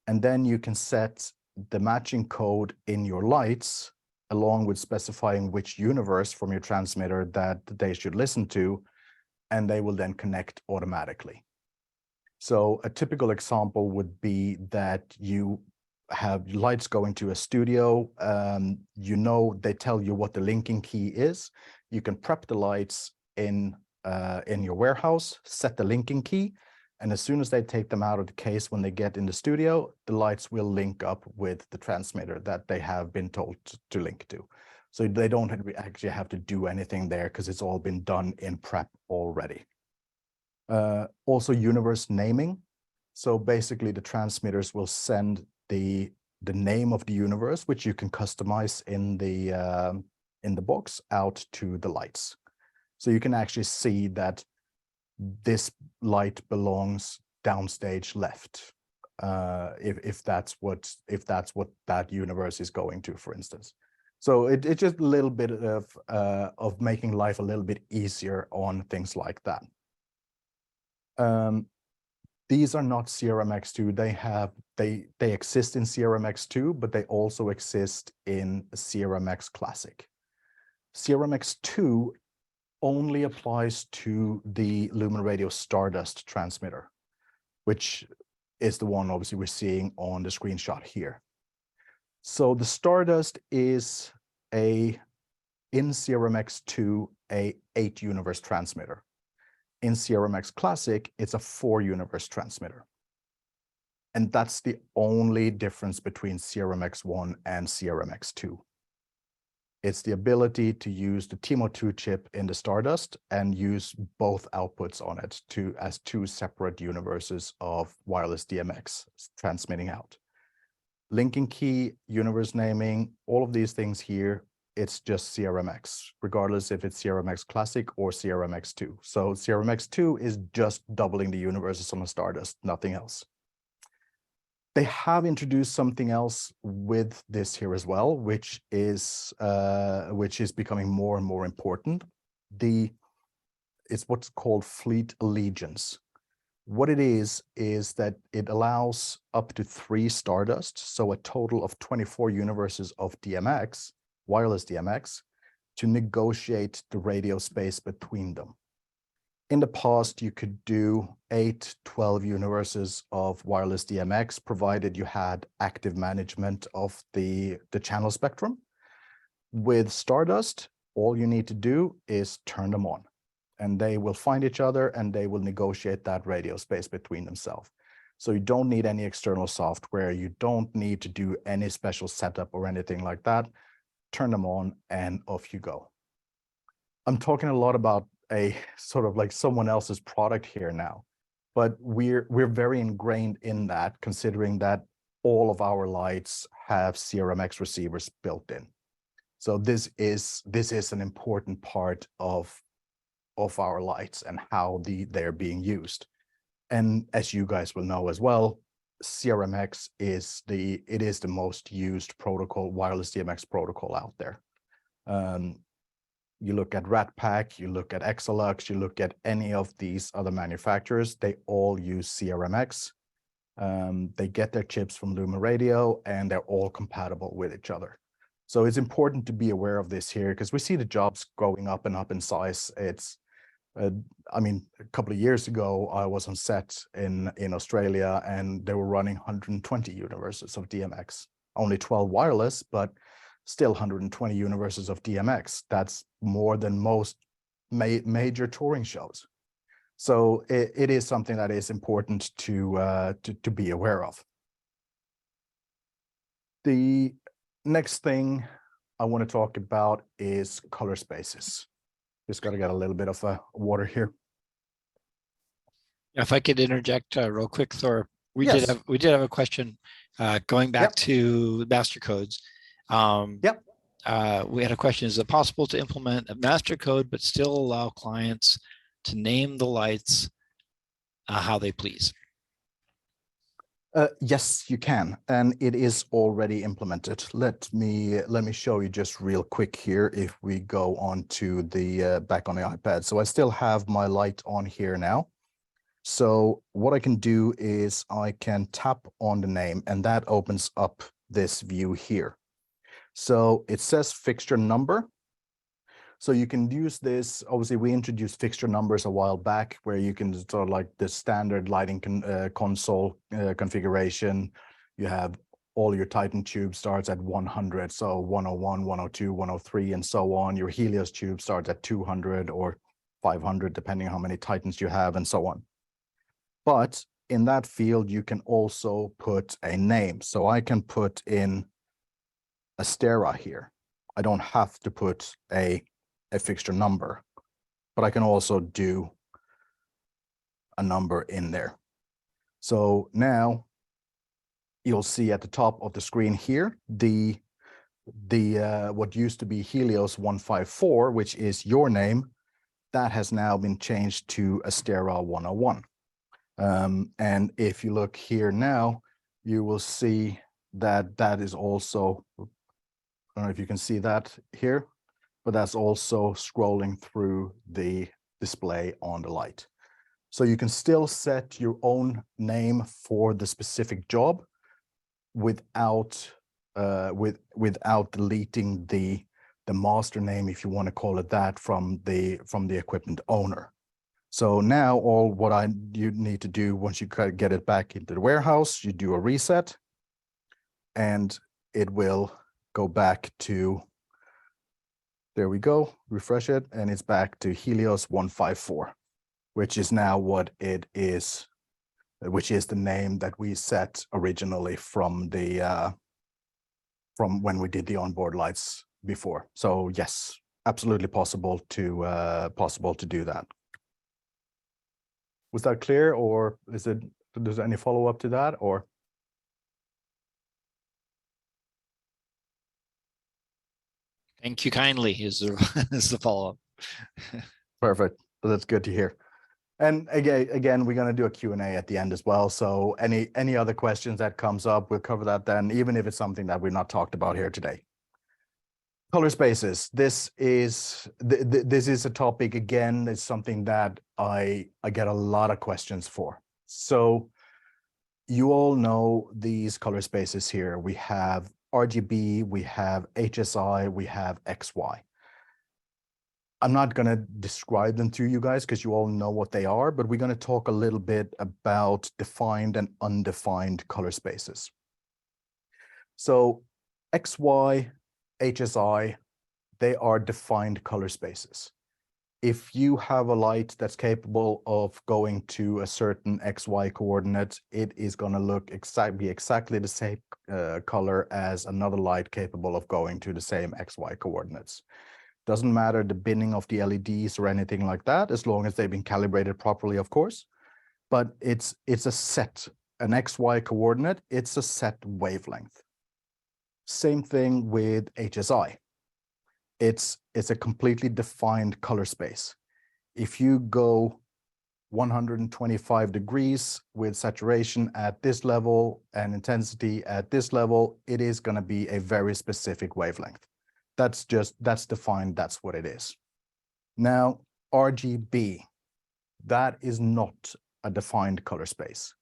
B: and then you can set the matching code in your lights, along with specifying which universe from your transmitter that they should listen to, and they will then connect automatically. So a typical example would be that you have lights going to a studio. They tell you what the linking key is. You can prep the lights in your warehouse, set the linking key, and as soon as they take them out of the case, when they get in the studio, the lights will link up with the transmitter that they have been told to link to. So they don't actually have to do anything there because it's all been done in prep already. Also universe naming. So basically the transmitters will send the name of the universe, which you can customize in the box, out to the lights. So you can actually see that this light belongs downstage left, if that's what that universe is going to, for instance. So it's just a little bit of making life a little bit easier on things like that. These are not CRMX2. They exist in CRMX2, but they also exist in CRMX Classic. CRMX2 only applies to the Lumen Radio Stardust transmitter, which is the one obviously we're seeing on the screenshot here. So the Stardust is in CRMX2 a 8 universe transmitter. In CRMX Classic, it's a 4 universe transmitter. And that's the only difference between CRMX1 and CRMX2. It's the ability to use the TMO2 chip in the Stardust and use both outputs on it as 2 separate universes of wireless DMX transmitting out. Linking key, universe naming, all of these things here, it's just CRMX, regardless if it's CRMX Classic or CRMX2. So CRMX2 is just doubling the universes on the Stardust, nothing else. They have introduced something else with this here as well, which is becoming more and more important. It's what's called fleet allegiance. What it is that it allows up to 3 Stardust, so a total of 24 universes of DMX, wireless DMX, to negotiate the radio space between them. In the past, you could do 8, 12 universes of wireless DMX, provided you had active management of the channel spectrum. With Stardust, all you need to do is turn them on, and they will find each other and they will negotiate that radio space between themselves. So you don't need any external software. You don't need to do any special setup or anything like that. Turn them on and off you go. I'm talking a lot about a sort of like someone else's product here now, but we're very ingrained in that, considering that all of our lights have CRMX receivers built in. So this is an important part of our lights and how they're being used. And as you guys will know as well, CRMX is the most used protocol, wireless DMX protocol out there. You look at Rat Pack, you look at Exelux, you look at any of these other manufacturers, they all use CRMX. They get their chips from Lumen Radio, and they're all compatible with each other. So it's important to be aware of this here, because we see the jobs going up and up in size. It's I mean, a couple of years ago, I was on set in Australia, and they were running 120 universes of DMX. Only 12 wireless, but still 120 universes of DMX. That's more than most major touring shows. So it is something that is important to be aware of. The next thing I want to talk about is color spaces. Just got to get a little bit of water here.
A: If I could interject real quick, Thor, we
B: Yes.
A: did have a question going back
B: Yep.
A: to master codes.
B: Yep.
A: We had a question: is it possible to implement a master code but still allow clients to name the lights how they please?
B: Yes, you can, and it is already implemented. Let me show you just real quick here. If we go on to the back on the iPad, so I still have my light on here now. So what I can do is I can tap on the name, and that opens up this view here. So it says fixture number. So you can use this. Obviously, we introduced fixture numbers a while back, where you can sort of like the standard lighting console configuration. You have all your Titan tube starts at 100, so 101, 102, 103, and so on. Your Helios tube starts at 200 or 500, depending on how many Titans you have, and so on. But in that field, you can also put a name. So I can put in Astera here. I don't have to put a fixture number, but I can also do a number in there. So now you'll see at the top of the screen here, the what used to be Helios 154, which is your name, that has now been changed to Astera 101. And if you look here now, you will see that that is also, I don't know if you can see that here, but that's also scrolling through the display on the light. So you can still set your own name for the specific job without without deleting the master name, if you want to call it that, from the equipment owner. So now what you need to do once you get it back into the warehouse, you do a reset, and it will go back to, there we go, refresh it, and it's back to Helios 154, which is now what it is, which is the name that we set originally from the from when we did the onboard lights before. So yes, absolutely possible to do that. Was that clear, or is there any follow-up to that, or?
A: Thank you kindly is the follow-up.
B: Perfect. That's good to hear. And again, we're going to do a Q&A at the end as well. So any other questions that comes up, we'll cover that then, even if it's something that we've not talked about here today. Color spaces. This is a topic, again, it's something that I get a lot of questions for. So you all know these color spaces here. We have RGB, we have HSI, we have XY. I'm not going to describe them to you guys because you all know what they are, but we're going to talk a little bit about defined and undefined color spaces. So XY, HSI, they are defined color spaces. If you have a light that's capable of going to a certain XY coordinate, it is going to be exactly the same color as another light capable of going to the same XY coordinates. Doesn't matter the binning of the LEDs or anything like that, as long as they've been calibrated properly, of course. But it's a set, an XY coordinate, it's a set wavelength. Same thing with HSI. It's a completely defined color space. If you go 125 degrees with saturation at this level and intensity at this level, it is going to be a very specific wavelength. That's defined, that's what it is. Now, RGB, that is not a defined color space.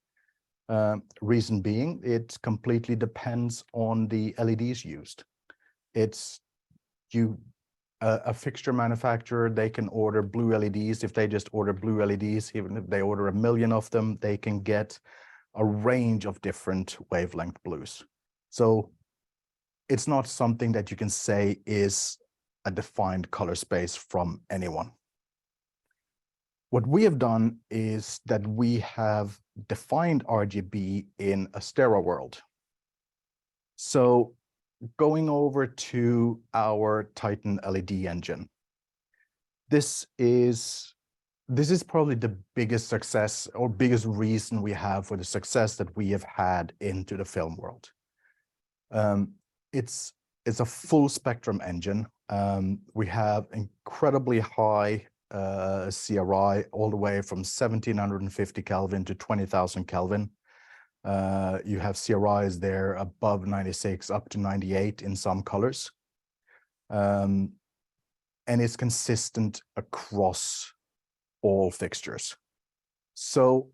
B: Reason being, it completely depends on the LEDs used. a fixture manufacturer, they can order blue LEDs. If they just order blue LEDs, even if they order 1 million of them, they can get a range of different wavelength blues. So it's not something that you can say is a defined color space from anyone. What we have done is that we have defined RGB in Astera world. So going over to our Titan LED engine, this is probably the biggest success or biggest reason we have for the success that we have had into the film world. It's a full spectrum engine. We have incredibly high CRI, all the way from 1750 Kelvin to 20,000 Kelvin. You have CRIs there above 96 up to 98 in some colors. And it's consistent across all fixtures. So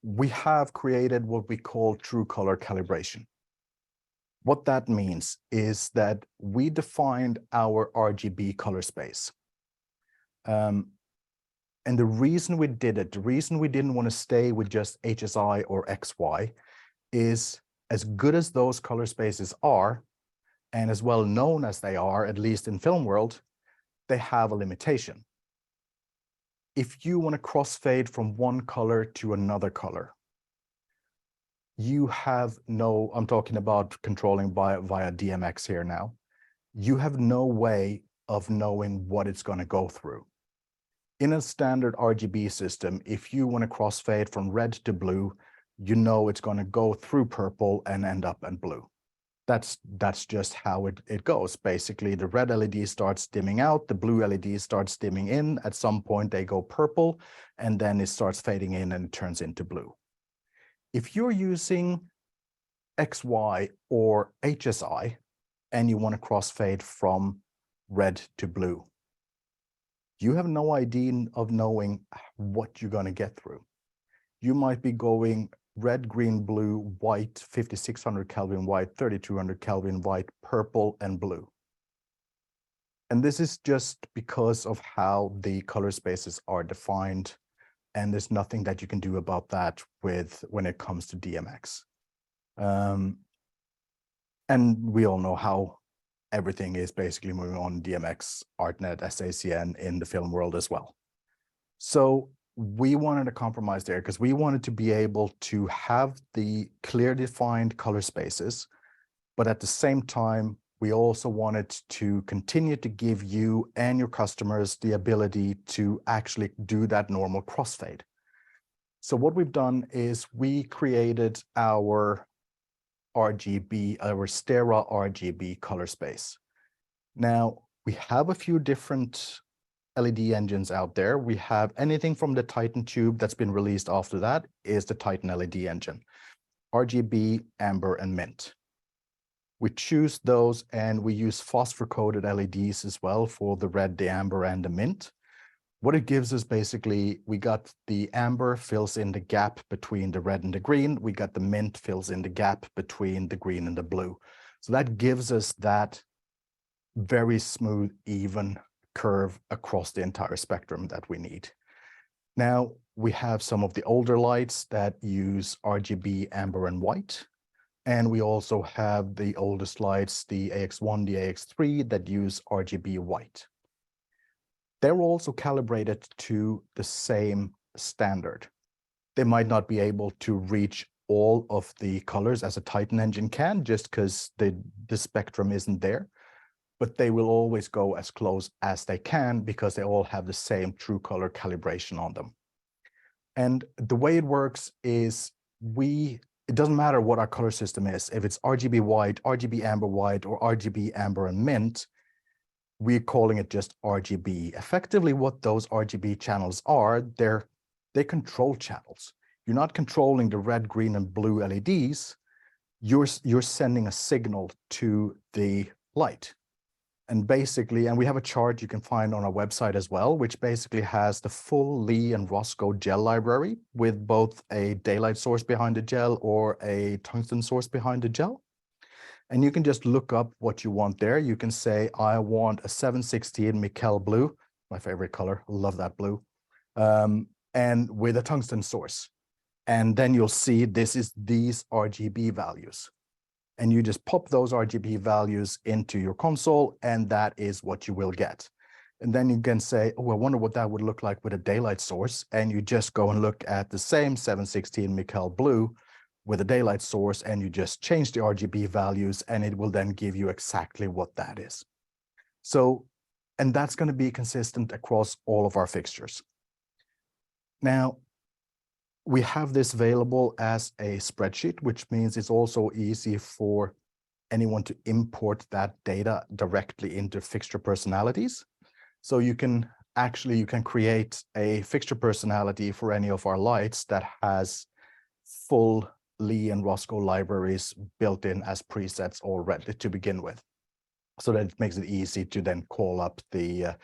B: we have created what we call true color calibration. What that means is that we defined our RGB color space. And the reason we did it, the reason we didn't want to stay with just HSI or XY, is as good as those color spaces are, and as well known as they are, at least in film world, they have a limitation. If you want to crossfade from one color to another color, you have no, I'm talking about controlling via DMX here now, you have no way of knowing what it's going to go through. In a standard RGB system, if you want to crossfade from red to blue, you know it's going to go through purple and end up in blue. That's just how it goes. Basically, the red LED starts dimming out, the blue LED starts dimming in. At some point, they go purple, and then it starts fading in and it turns into blue. If you're using XY or HSI, and you want to crossfade from red to blue, you have no idea of knowing what you're going to get through. You might be going red, green, blue, white, 5600 Kelvin white, 3200 Kelvin white, purple, and blue. And this is just because of how the color spaces are defined, and there's nothing that you can do about that when it comes to DMX. And we all know how everything is basically moving on DMX, ArtNet, SACN in the film world as well. So we wanted to compromise there because we wanted to be able to have the clear defined color spaces, but at the same time, we also wanted to continue to give you and your customers the ability to actually do that normal crossfade. So what we've done is we created our RGB, our Astera RGB color space. Now, we have a few different LED engines out there. We have anything from the Titan tube that's been released after that is the Titan LED engine, RGB, amber, and mint. We choose those and we use phosphor-coated LEDs as well for the red, the amber, and the mint. What it gives us basically, we got the amber fills in the gap between the red and the green. We got the mint fills in the gap between the green and the blue. So that gives us that very smooth, even curve across the entire spectrum that we need. Now, we have some of the older lights that use RGB, amber, and white. And we also have the oldest lights, the AX1, the AX3, that use RGB white. They're also calibrated to the same standard. They might not be able to reach all of the colors as a Titan engine can, just because the spectrum isn't there, but they will always go as close as they can because they all have the same true color calibration on them. And the way it works is it doesn't matter what our color system is. If it's RGB white, RGB amber white, or RGB amber and mint, we're calling it just RGB. Effectively, what those RGB channels are, they're control channels. You're not controlling the red, green, and blue LEDs. You're sending a signal to the light. And basically, and we have a chart you can find on our website as well, which basically has the full Lee and Roscoe gel library with both a daylight source behind the gel or a tungsten source behind the gel. And you can just look up what you want there. You can say, I want a 716 Mikkel blue, my favorite color, love that blue, and with a tungsten source. And then you'll see this is these RGB values. And you just pop those RGB values into your console, and that is what you will get. And then you can say, oh, I wonder what that would look like with a daylight source. And you just go and look at the same 716 Mikkel blue with a daylight source, and you just change the RGB values, and it will then give you exactly what that is. So, and that's going to be consistent across all of our fixtures. Now, we have this available as a spreadsheet, which means it's also easy for anyone to import that data directly into fixture personalities. So you can create a fixture personality for any of our lights that has full Lee and Roscoe libraries built in as presets already to begin with. So that it makes it easy to then call up the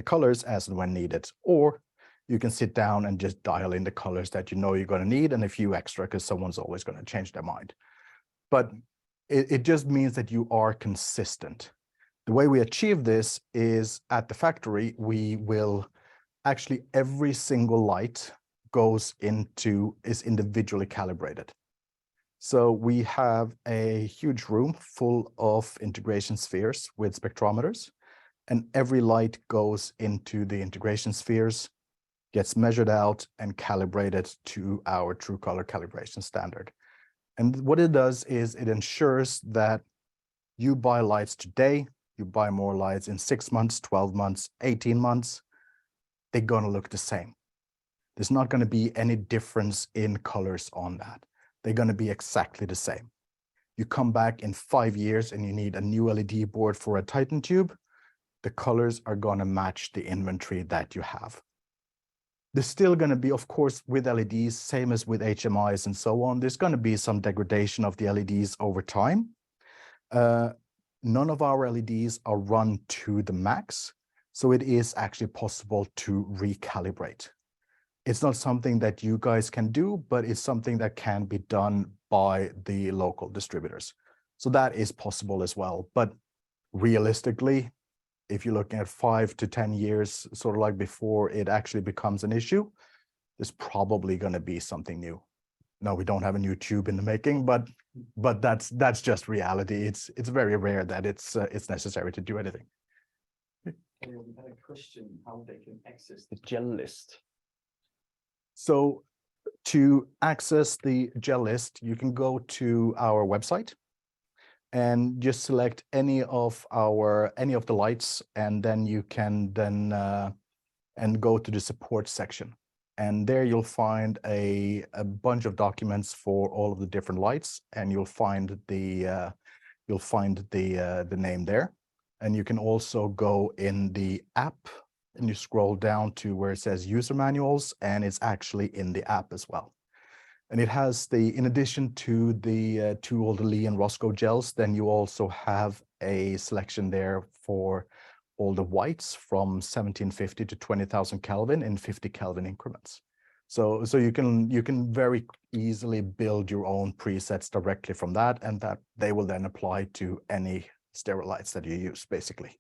B: colors as and when needed. Or you can sit down and just dial in the colors that you know you're going to need and a few extra, because someone's always going to change their mind. But it just means that you are consistent. The way we achieve this is at the factory, we will actually, every single light is individually calibrated. So we have a huge room full of integration spheres with spectrometers, and every light goes into the integration spheres, gets measured out and calibrated to our true color calibration standard. And what it does is it ensures that you buy lights today, you buy more lights in 6 months, 12 months, 18 months, they're going to look the same. There's not going to be any difference in colors on that. They're going to be exactly the same. You come back in 5 years and you need a new LED board for a Titan tube, the colors are going to match the inventory that you have. There's still going to be, of course, with LEDs, same as with HMIs and so on, there's going to be some degradation of the LEDs over time. None of our LEDs are run to the max, so it is actually possible to recalibrate. It's not something that you guys can do, but it's something that can be done by the local distributors. So that is possible as well. But realistically, if you're looking at 5 to 10 years, sort of like before it actually becomes an issue, there's probably going to be something new. No, we don't have a new tube in the making, but that's just reality. It's very rare that it's necessary to do anything.
C: We had a question how they can access the gel list.
B: So to access the gel list, you can go to our website and just select any of the lights, and then you can and go to the support section. And there you'll find a bunch of documents for all of the different lights, and you'll find the name there. And you can also go in the app and you scroll down to where it says user manuals, and it's actually in the app as well. And it has in addition to all the Lee and Roscoe gels, then you also have a selection there for all the whites from 1750 to 20,000 Kelvin in 50 Kelvin increments. So you can very easily build your own presets directly from that, and that they will then apply to any Astera lights that you use, basically.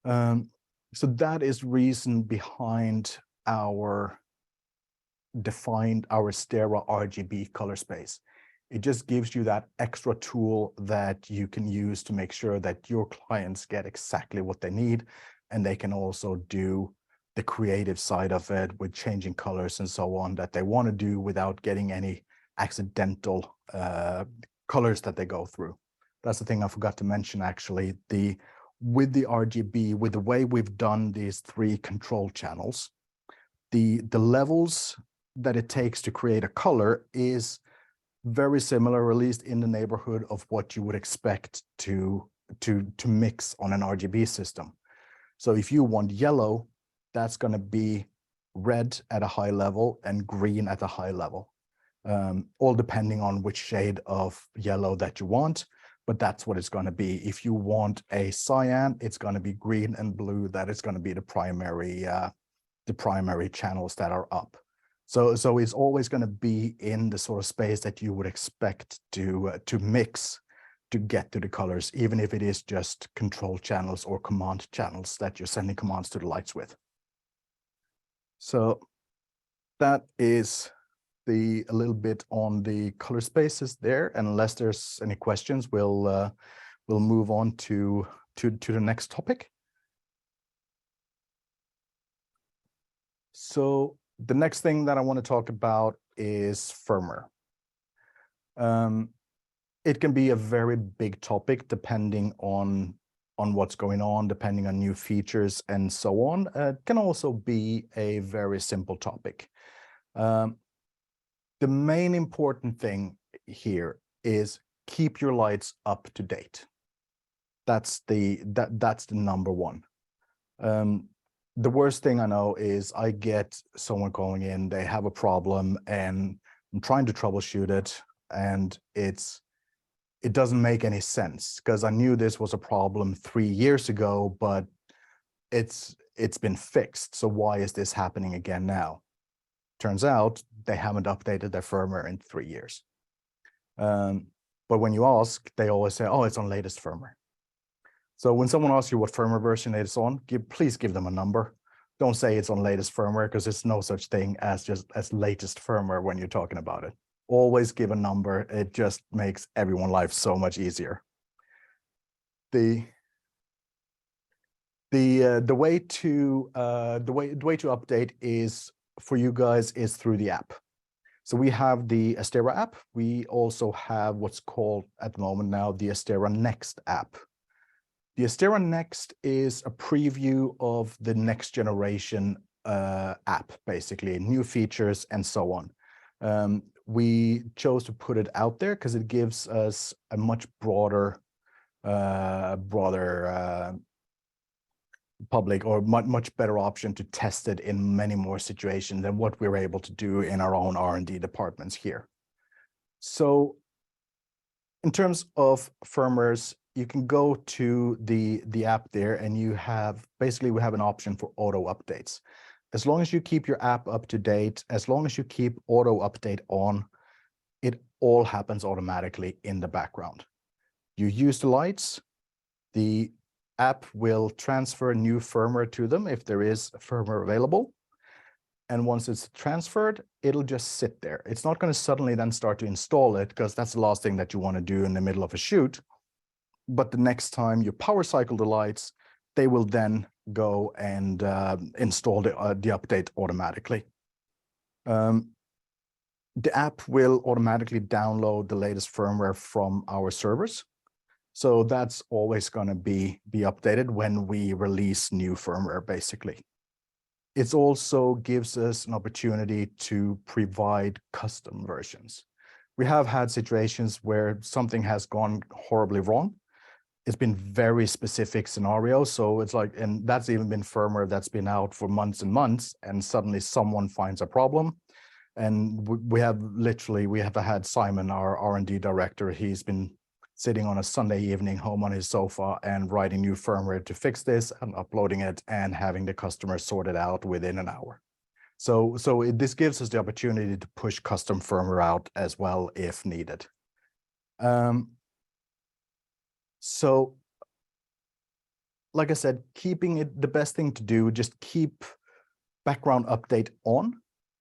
B: So that is reason behind our Astera RGB color space. It just gives you that extra tool that you can use to make sure that your clients get exactly what they need, and they can also do the creative side of it with changing colors and so on that they want to do without getting any accidental colors that they go through. That's the thing I forgot to mention, actually. With the RGB, with the way we've done these 3 control channels, the levels that it takes to create a color is very similar, or at least in the neighborhood of what you would expect to mix on an RGB system. So if you want yellow, that's going to be red at a high level and green at a high level, all depending on which shade of yellow that you want. But that's what it's going to be. If you want a cyan, it's going to be green and blue. That is going to be the primary channels that are up. So it's always going to be in the sort of space that you would expect to mix to get to the colors, even if it is just control channels or command channels that you're sending commands to the lights with. So that is a little bit on the color spaces there. And unless there's any questions, we'll move on to the next topic. So the next thing that I want to talk about is firmware. It can be a very big topic depending on what's going on, depending on new features and so on. It can also be a very simple topic. The main important thing here is keep your lights up to date. That's the number one. The worst thing I know is I get someone calling in, they have a problem and I'm trying to troubleshoot it, and it doesn't make any sense because I knew this was a problem 3 years ago, but it's been fixed. So why is this happening again now? Turns out they haven't updated their firmware in 3 years. But when you ask, they always say, oh, it's on latest firmware. So when someone asks you what firmware version it is on, please give them a number. Don't say it's on latest firmware, because there's no such thing as latest firmware when you're talking about it. Always give a number. It just makes everyone's life so much easier. The way to update is for you guys is through the app. So we have the Astera app. We also have what's called at the moment now the Astera Next app. The Astera Next is a preview of the next generation app, basically new features and so on. We chose to put it out there because it gives us a much broader public or much better option to test it in many more situations than what we're able to do in our own R&D departments here. So in terms of firmwares, you can go to the app there and you have, basically we have an option for auto updates. As long as you keep your app up to date, as long as you keep auto update on, it all happens automatically in the background. You use the lights, the app will transfer new firmware to them if there is firmware available. And once it's transferred, it'll just sit there. It's not going to suddenly then start to install it, because that's the last thing that you want to do in the middle of a shoot. But the next time you power cycle the lights, they will then go and install the update automatically. The app will automatically download the latest firmware from our servers. So that's always going to be updated when we release new firmware, basically. It also gives us an opportunity to provide custom versions. We have had situations where something has gone horribly wrong. It's been very specific scenarios. So it's like, and that's even been firmware that's been out for months and months, and suddenly someone finds a problem. And we have had Simon, our R&D director, he's been sitting on a Sunday evening home on his sofa and writing new firmware to fix this and uploading it and having the customer sort it out within an hour. So this gives us the opportunity to push custom firmware out as well if needed. So like I said, keeping it, the best thing to do, just keep background update on,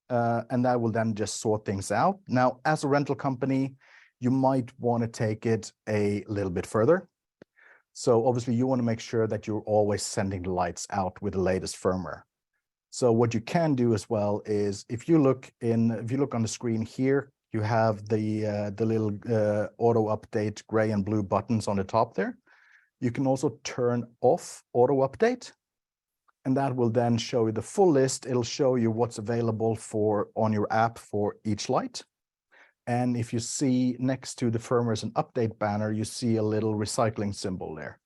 B: and that will then just sort things out. Now, as a rental company, you might want to take it a little bit further. So obviously you want to make sure that you're always sending the lights out with the latest firmware. So what you can do as well is if you look on the screen here, you have the little auto update gray and blue buttons on the top there. You can also turn off auto update, and that will then show you the full list. It'll show you what's available on your app for each light. And if you see next to the firmwares and update banner, you see a little recycling symbol there.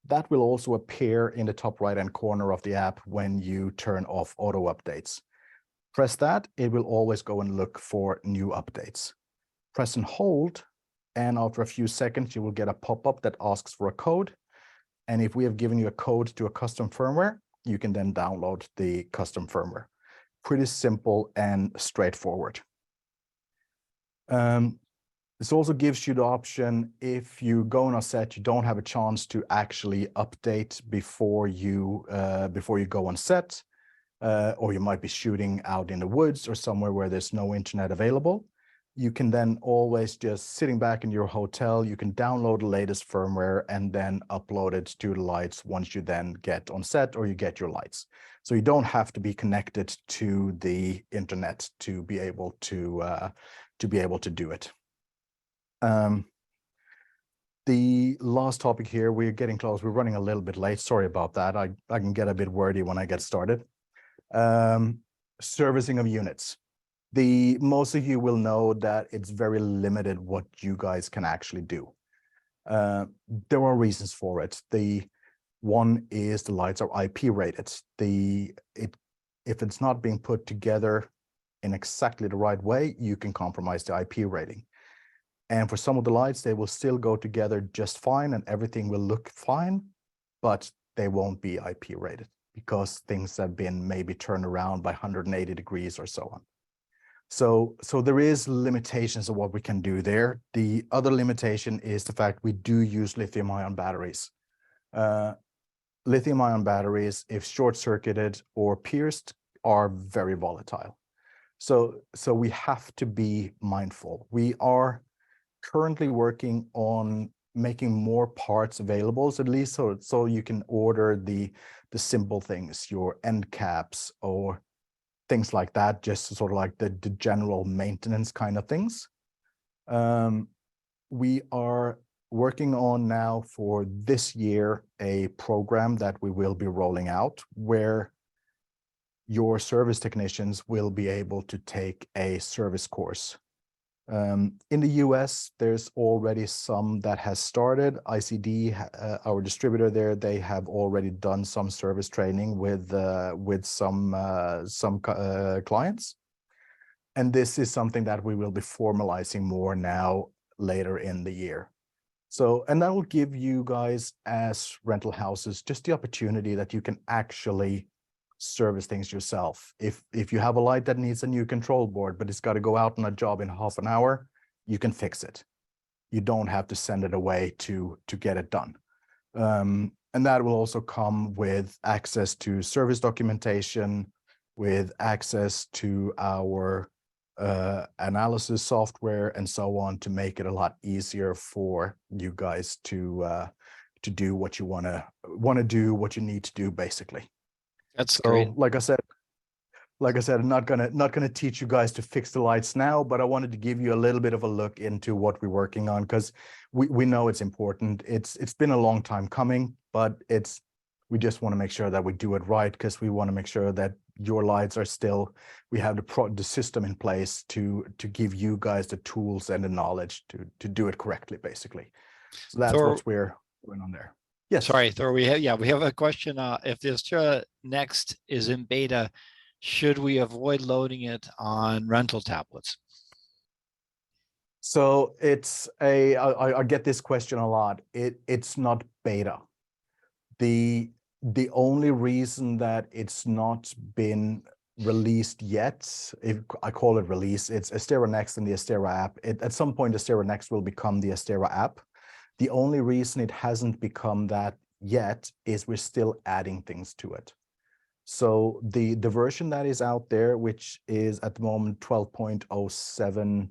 B: That will also appear in the top right-hand corner of the app when you turn off auto updates. Press that, it will always go and look for new updates. Press and hold, and after a few seconds, you will get a pop-up that asks for a code. And if we have given you a code to a custom firmware, you can then download the custom firmware. pretty simple and straightforward. This also gives you the option, if you go on a set, you don't have a chance to actually update before you go on set, or you might be shooting out in the woods or somewhere where there's no internet available. You can then always, just sitting back in your hotel, you can download the latest firmware and then upload it to the lights once you then get on set or you get your lights. So you don't have to be connected to the internet to be able to do it. The last topic here, we're getting close. We're running a little bit late. Sorry about that. I can get a bit wordy when I get started. Servicing of units. Most of you will know that it's very limited what you guys can actually do. There are reasons for it. The one is the lights are IP rated. If it's not being put together in exactly the right way, you can compromise the IP rating. And for some of the lights, they will still go together just fine and everything will look fine, but they won't be IP rated because things have been maybe turned around by 180 degrees or so on. So there is limitations of what we can do there. The other limitation is the fact we do use lithium-ion batteries. Lithium-ion batteries, if short-circuited or pierced, are very volatile. So we have to be mindful. We are currently working on making more parts available, so at least so you can order the simple things, your end caps or things like that, just sort of like the general maintenance kind of things. We are working on now for this year a program that we will be rolling out where your service technicians will be able to take a service course. In the US, there's already some that has started. ICD, our distributor there, they have already done some service training with some clients. And this is something that we will be formalizing more now later in the year. So, and that will give you guys as rental houses just the opportunity that you can actually service things yourself. If you have a light that needs a new control board, but it's got to go out on a job in half an hour, you can fix it. You don't have to send it away to get it done. And that will also come with access to service documentation, with access to our analysis software and so on, to make it a lot easier for you guys to do what you want to do, what you need to do, basically.
A: That's great.
B: Like I said, I'm not gonna teach you guys to fix the lights now, but I wanted to give you a little bit of a look into what we're working on, because we know it's important. It's been a long time coming, but we just want to make sure that we do it right, because we want to make sure that your lights are still, we have the system in place to give you guys the tools and the knowledge to do it correctly, basically. So that's
A: Thor,
B: what we're going on there. Yes.
A: Sorry, Thor, we have a question. If the Astera Next is in beta, should we avoid loading it on rental tablets?
B: So I get this question a lot. It's not beta. The only reason that it's not been released yet, if I call it release, it's Astera Next and the Astera app. At some point, Astera Next will become the Astera app. The only reason it hasn't become that yet is we're still adding things to it. So the version that is out there, which is at the moment 12.07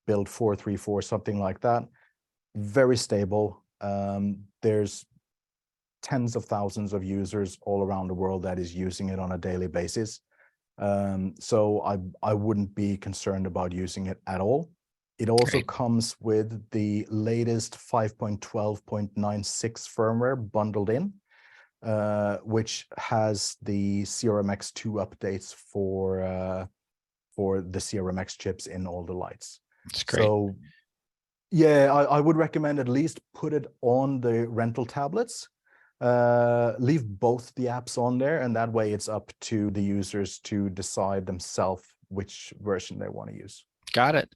B: build 434, something like that, very stable. There's tens of thousands of users all around the world that is using it on a daily basis. So I wouldn't be concerned about using it at all. It also comes with the latest 5.12.96 firmware bundled in, which has the CRMX2 updates for the CRMX chips in all the lights.
A: That's great.
B: So yeah, I would recommend at least put it on the rental tablets. Leave both the apps on there, and that way it's up to the users to decide themselves which version they want to use.
A: Got it.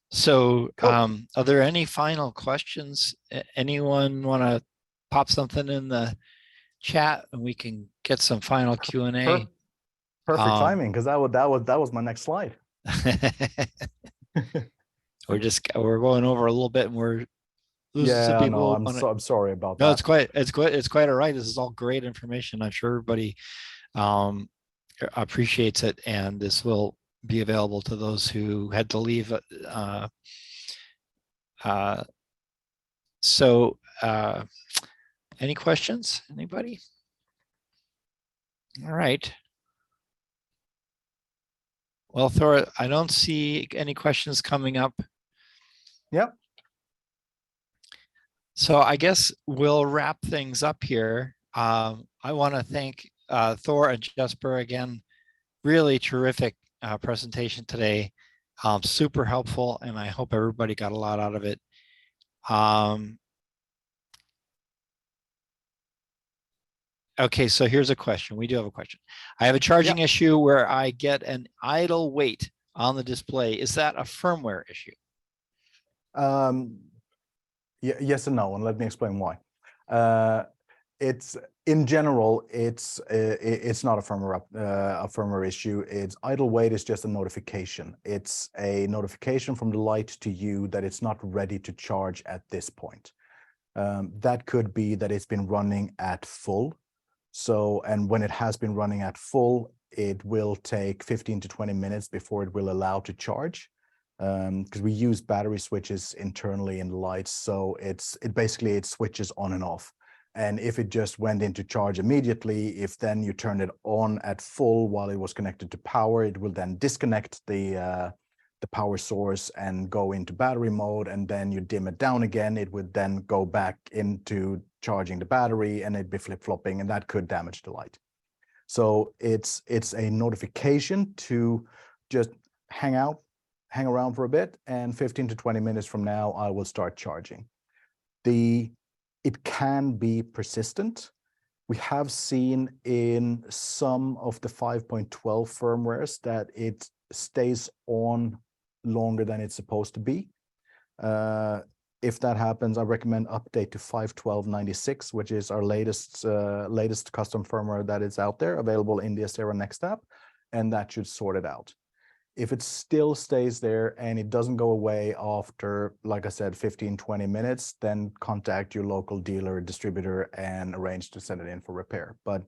A: So
B: Cool.
A: are there any final questions? Anyone want to pop something in the chat and we can get some final Q&A?
B: Perfect timing, because that was my next slide.
A: we're going over a little bit, and we're losing some
B: Yeah,
A: people.
B: no, I'm sorry about
A: No,
B: that.
A: it's quite all right. This is all great information. I'm sure everybody appreciates it, and this will be available to those who had to leave. So any questions, anybody? All right. Well, Thor, I don't see any questions coming up.
B: Yep.
A: So I guess we'll wrap things up here. I want to thank Thor and Jesper again. Really terrific presentation today. Super helpful, and I hope everybody got a lot out of it. Okay, so here's a question. We do have a question. I have a charging issue where I get an idle weight on the display. Is that a firmware issue?
B: Yes and no, and let me explain why. It's in general, it's not a firmware issue. It's idle weight is just a notification. It's a notification from the light to you that it's not ready to charge at this point. That could be that it's been running at full. So, and when it has been running at full, it will take 15 to 20 minutes before it will allow to charge. Because we use battery switches internally in the lights, so it basically switches on and off. And if it just went into charge immediately, if then you turn it on at full while it was connected to power, it will then disconnect the power source and go into battery mode, and then you dim it down again, it would then go back into charging the battery, and it'd be flip-flopping, and that could damage the light. So it's a notification to just hang around for a bit, and 15 to 20 minutes from now, I will start charging. It can be persistent. We have seen in some of the 5.12 firmwares that it stays on longer than it's supposed to be. If that happens, I recommend update to 5.12.96, which is our latest custom firmware that is out there, available in the Astera Next app, and that should sort it out. If it still stays there and it doesn't go away after, like I said, 15, 20 minutes, then contact your local dealer or distributor and arrange to send it in for repair. But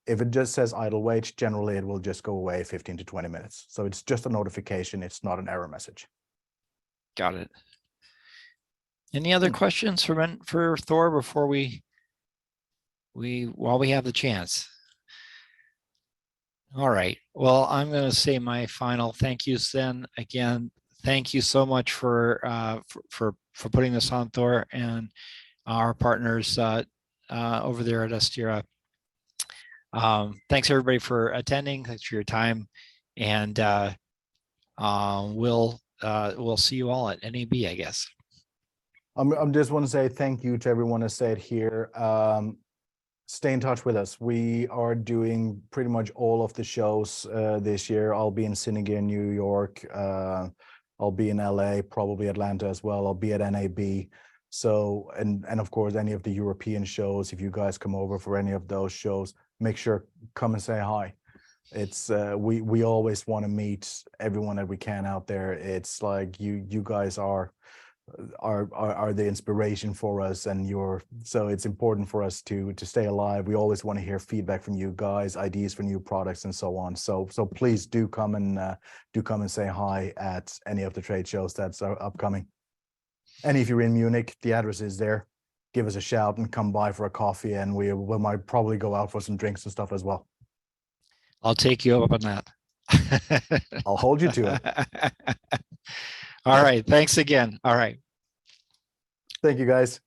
B: if it just says idle weight, generally it will just go away 15 to 20 minutes. So it's just a notification. It's not an error message.
A: Got it. Any other questions for Thor before while we have the chance? All right. Well, I'm going to say my final thank yous then. Again, thank you so much for putting this on, Thor, and our partners over there at Astera. Thanks everybody for attending. Thanks for your time, and we'll see you all at NAB, I guess.
B: I'm just want to say thank you to everyone that stayed here. Stay in touch with us. We are doing pretty much all of the shows this year. I'll be in Siniga in New York. I'll be in LA, probably Atlanta as well. I'll be at NAB. So, and of course, any of the European shows, if you guys come over for any of those shows, make sure come and say hi. It's we always want to meet everyone that we can out there. It's like you guys are the inspiration for us, and so it's important for us to stay alive. We always want to hear feedback from you guys, ideas for new products and so on. So please do come and say hi at any of the trade shows that's upcoming. And if you're in Munich, the address is there. Give us a shout and come by for a coffee, and we might probably go out for some drinks and stuff as well.
A: I'll take you up on that.
B: I'll hold you to it.
A: All right. Thanks again. All right.
B: Thank you, guys.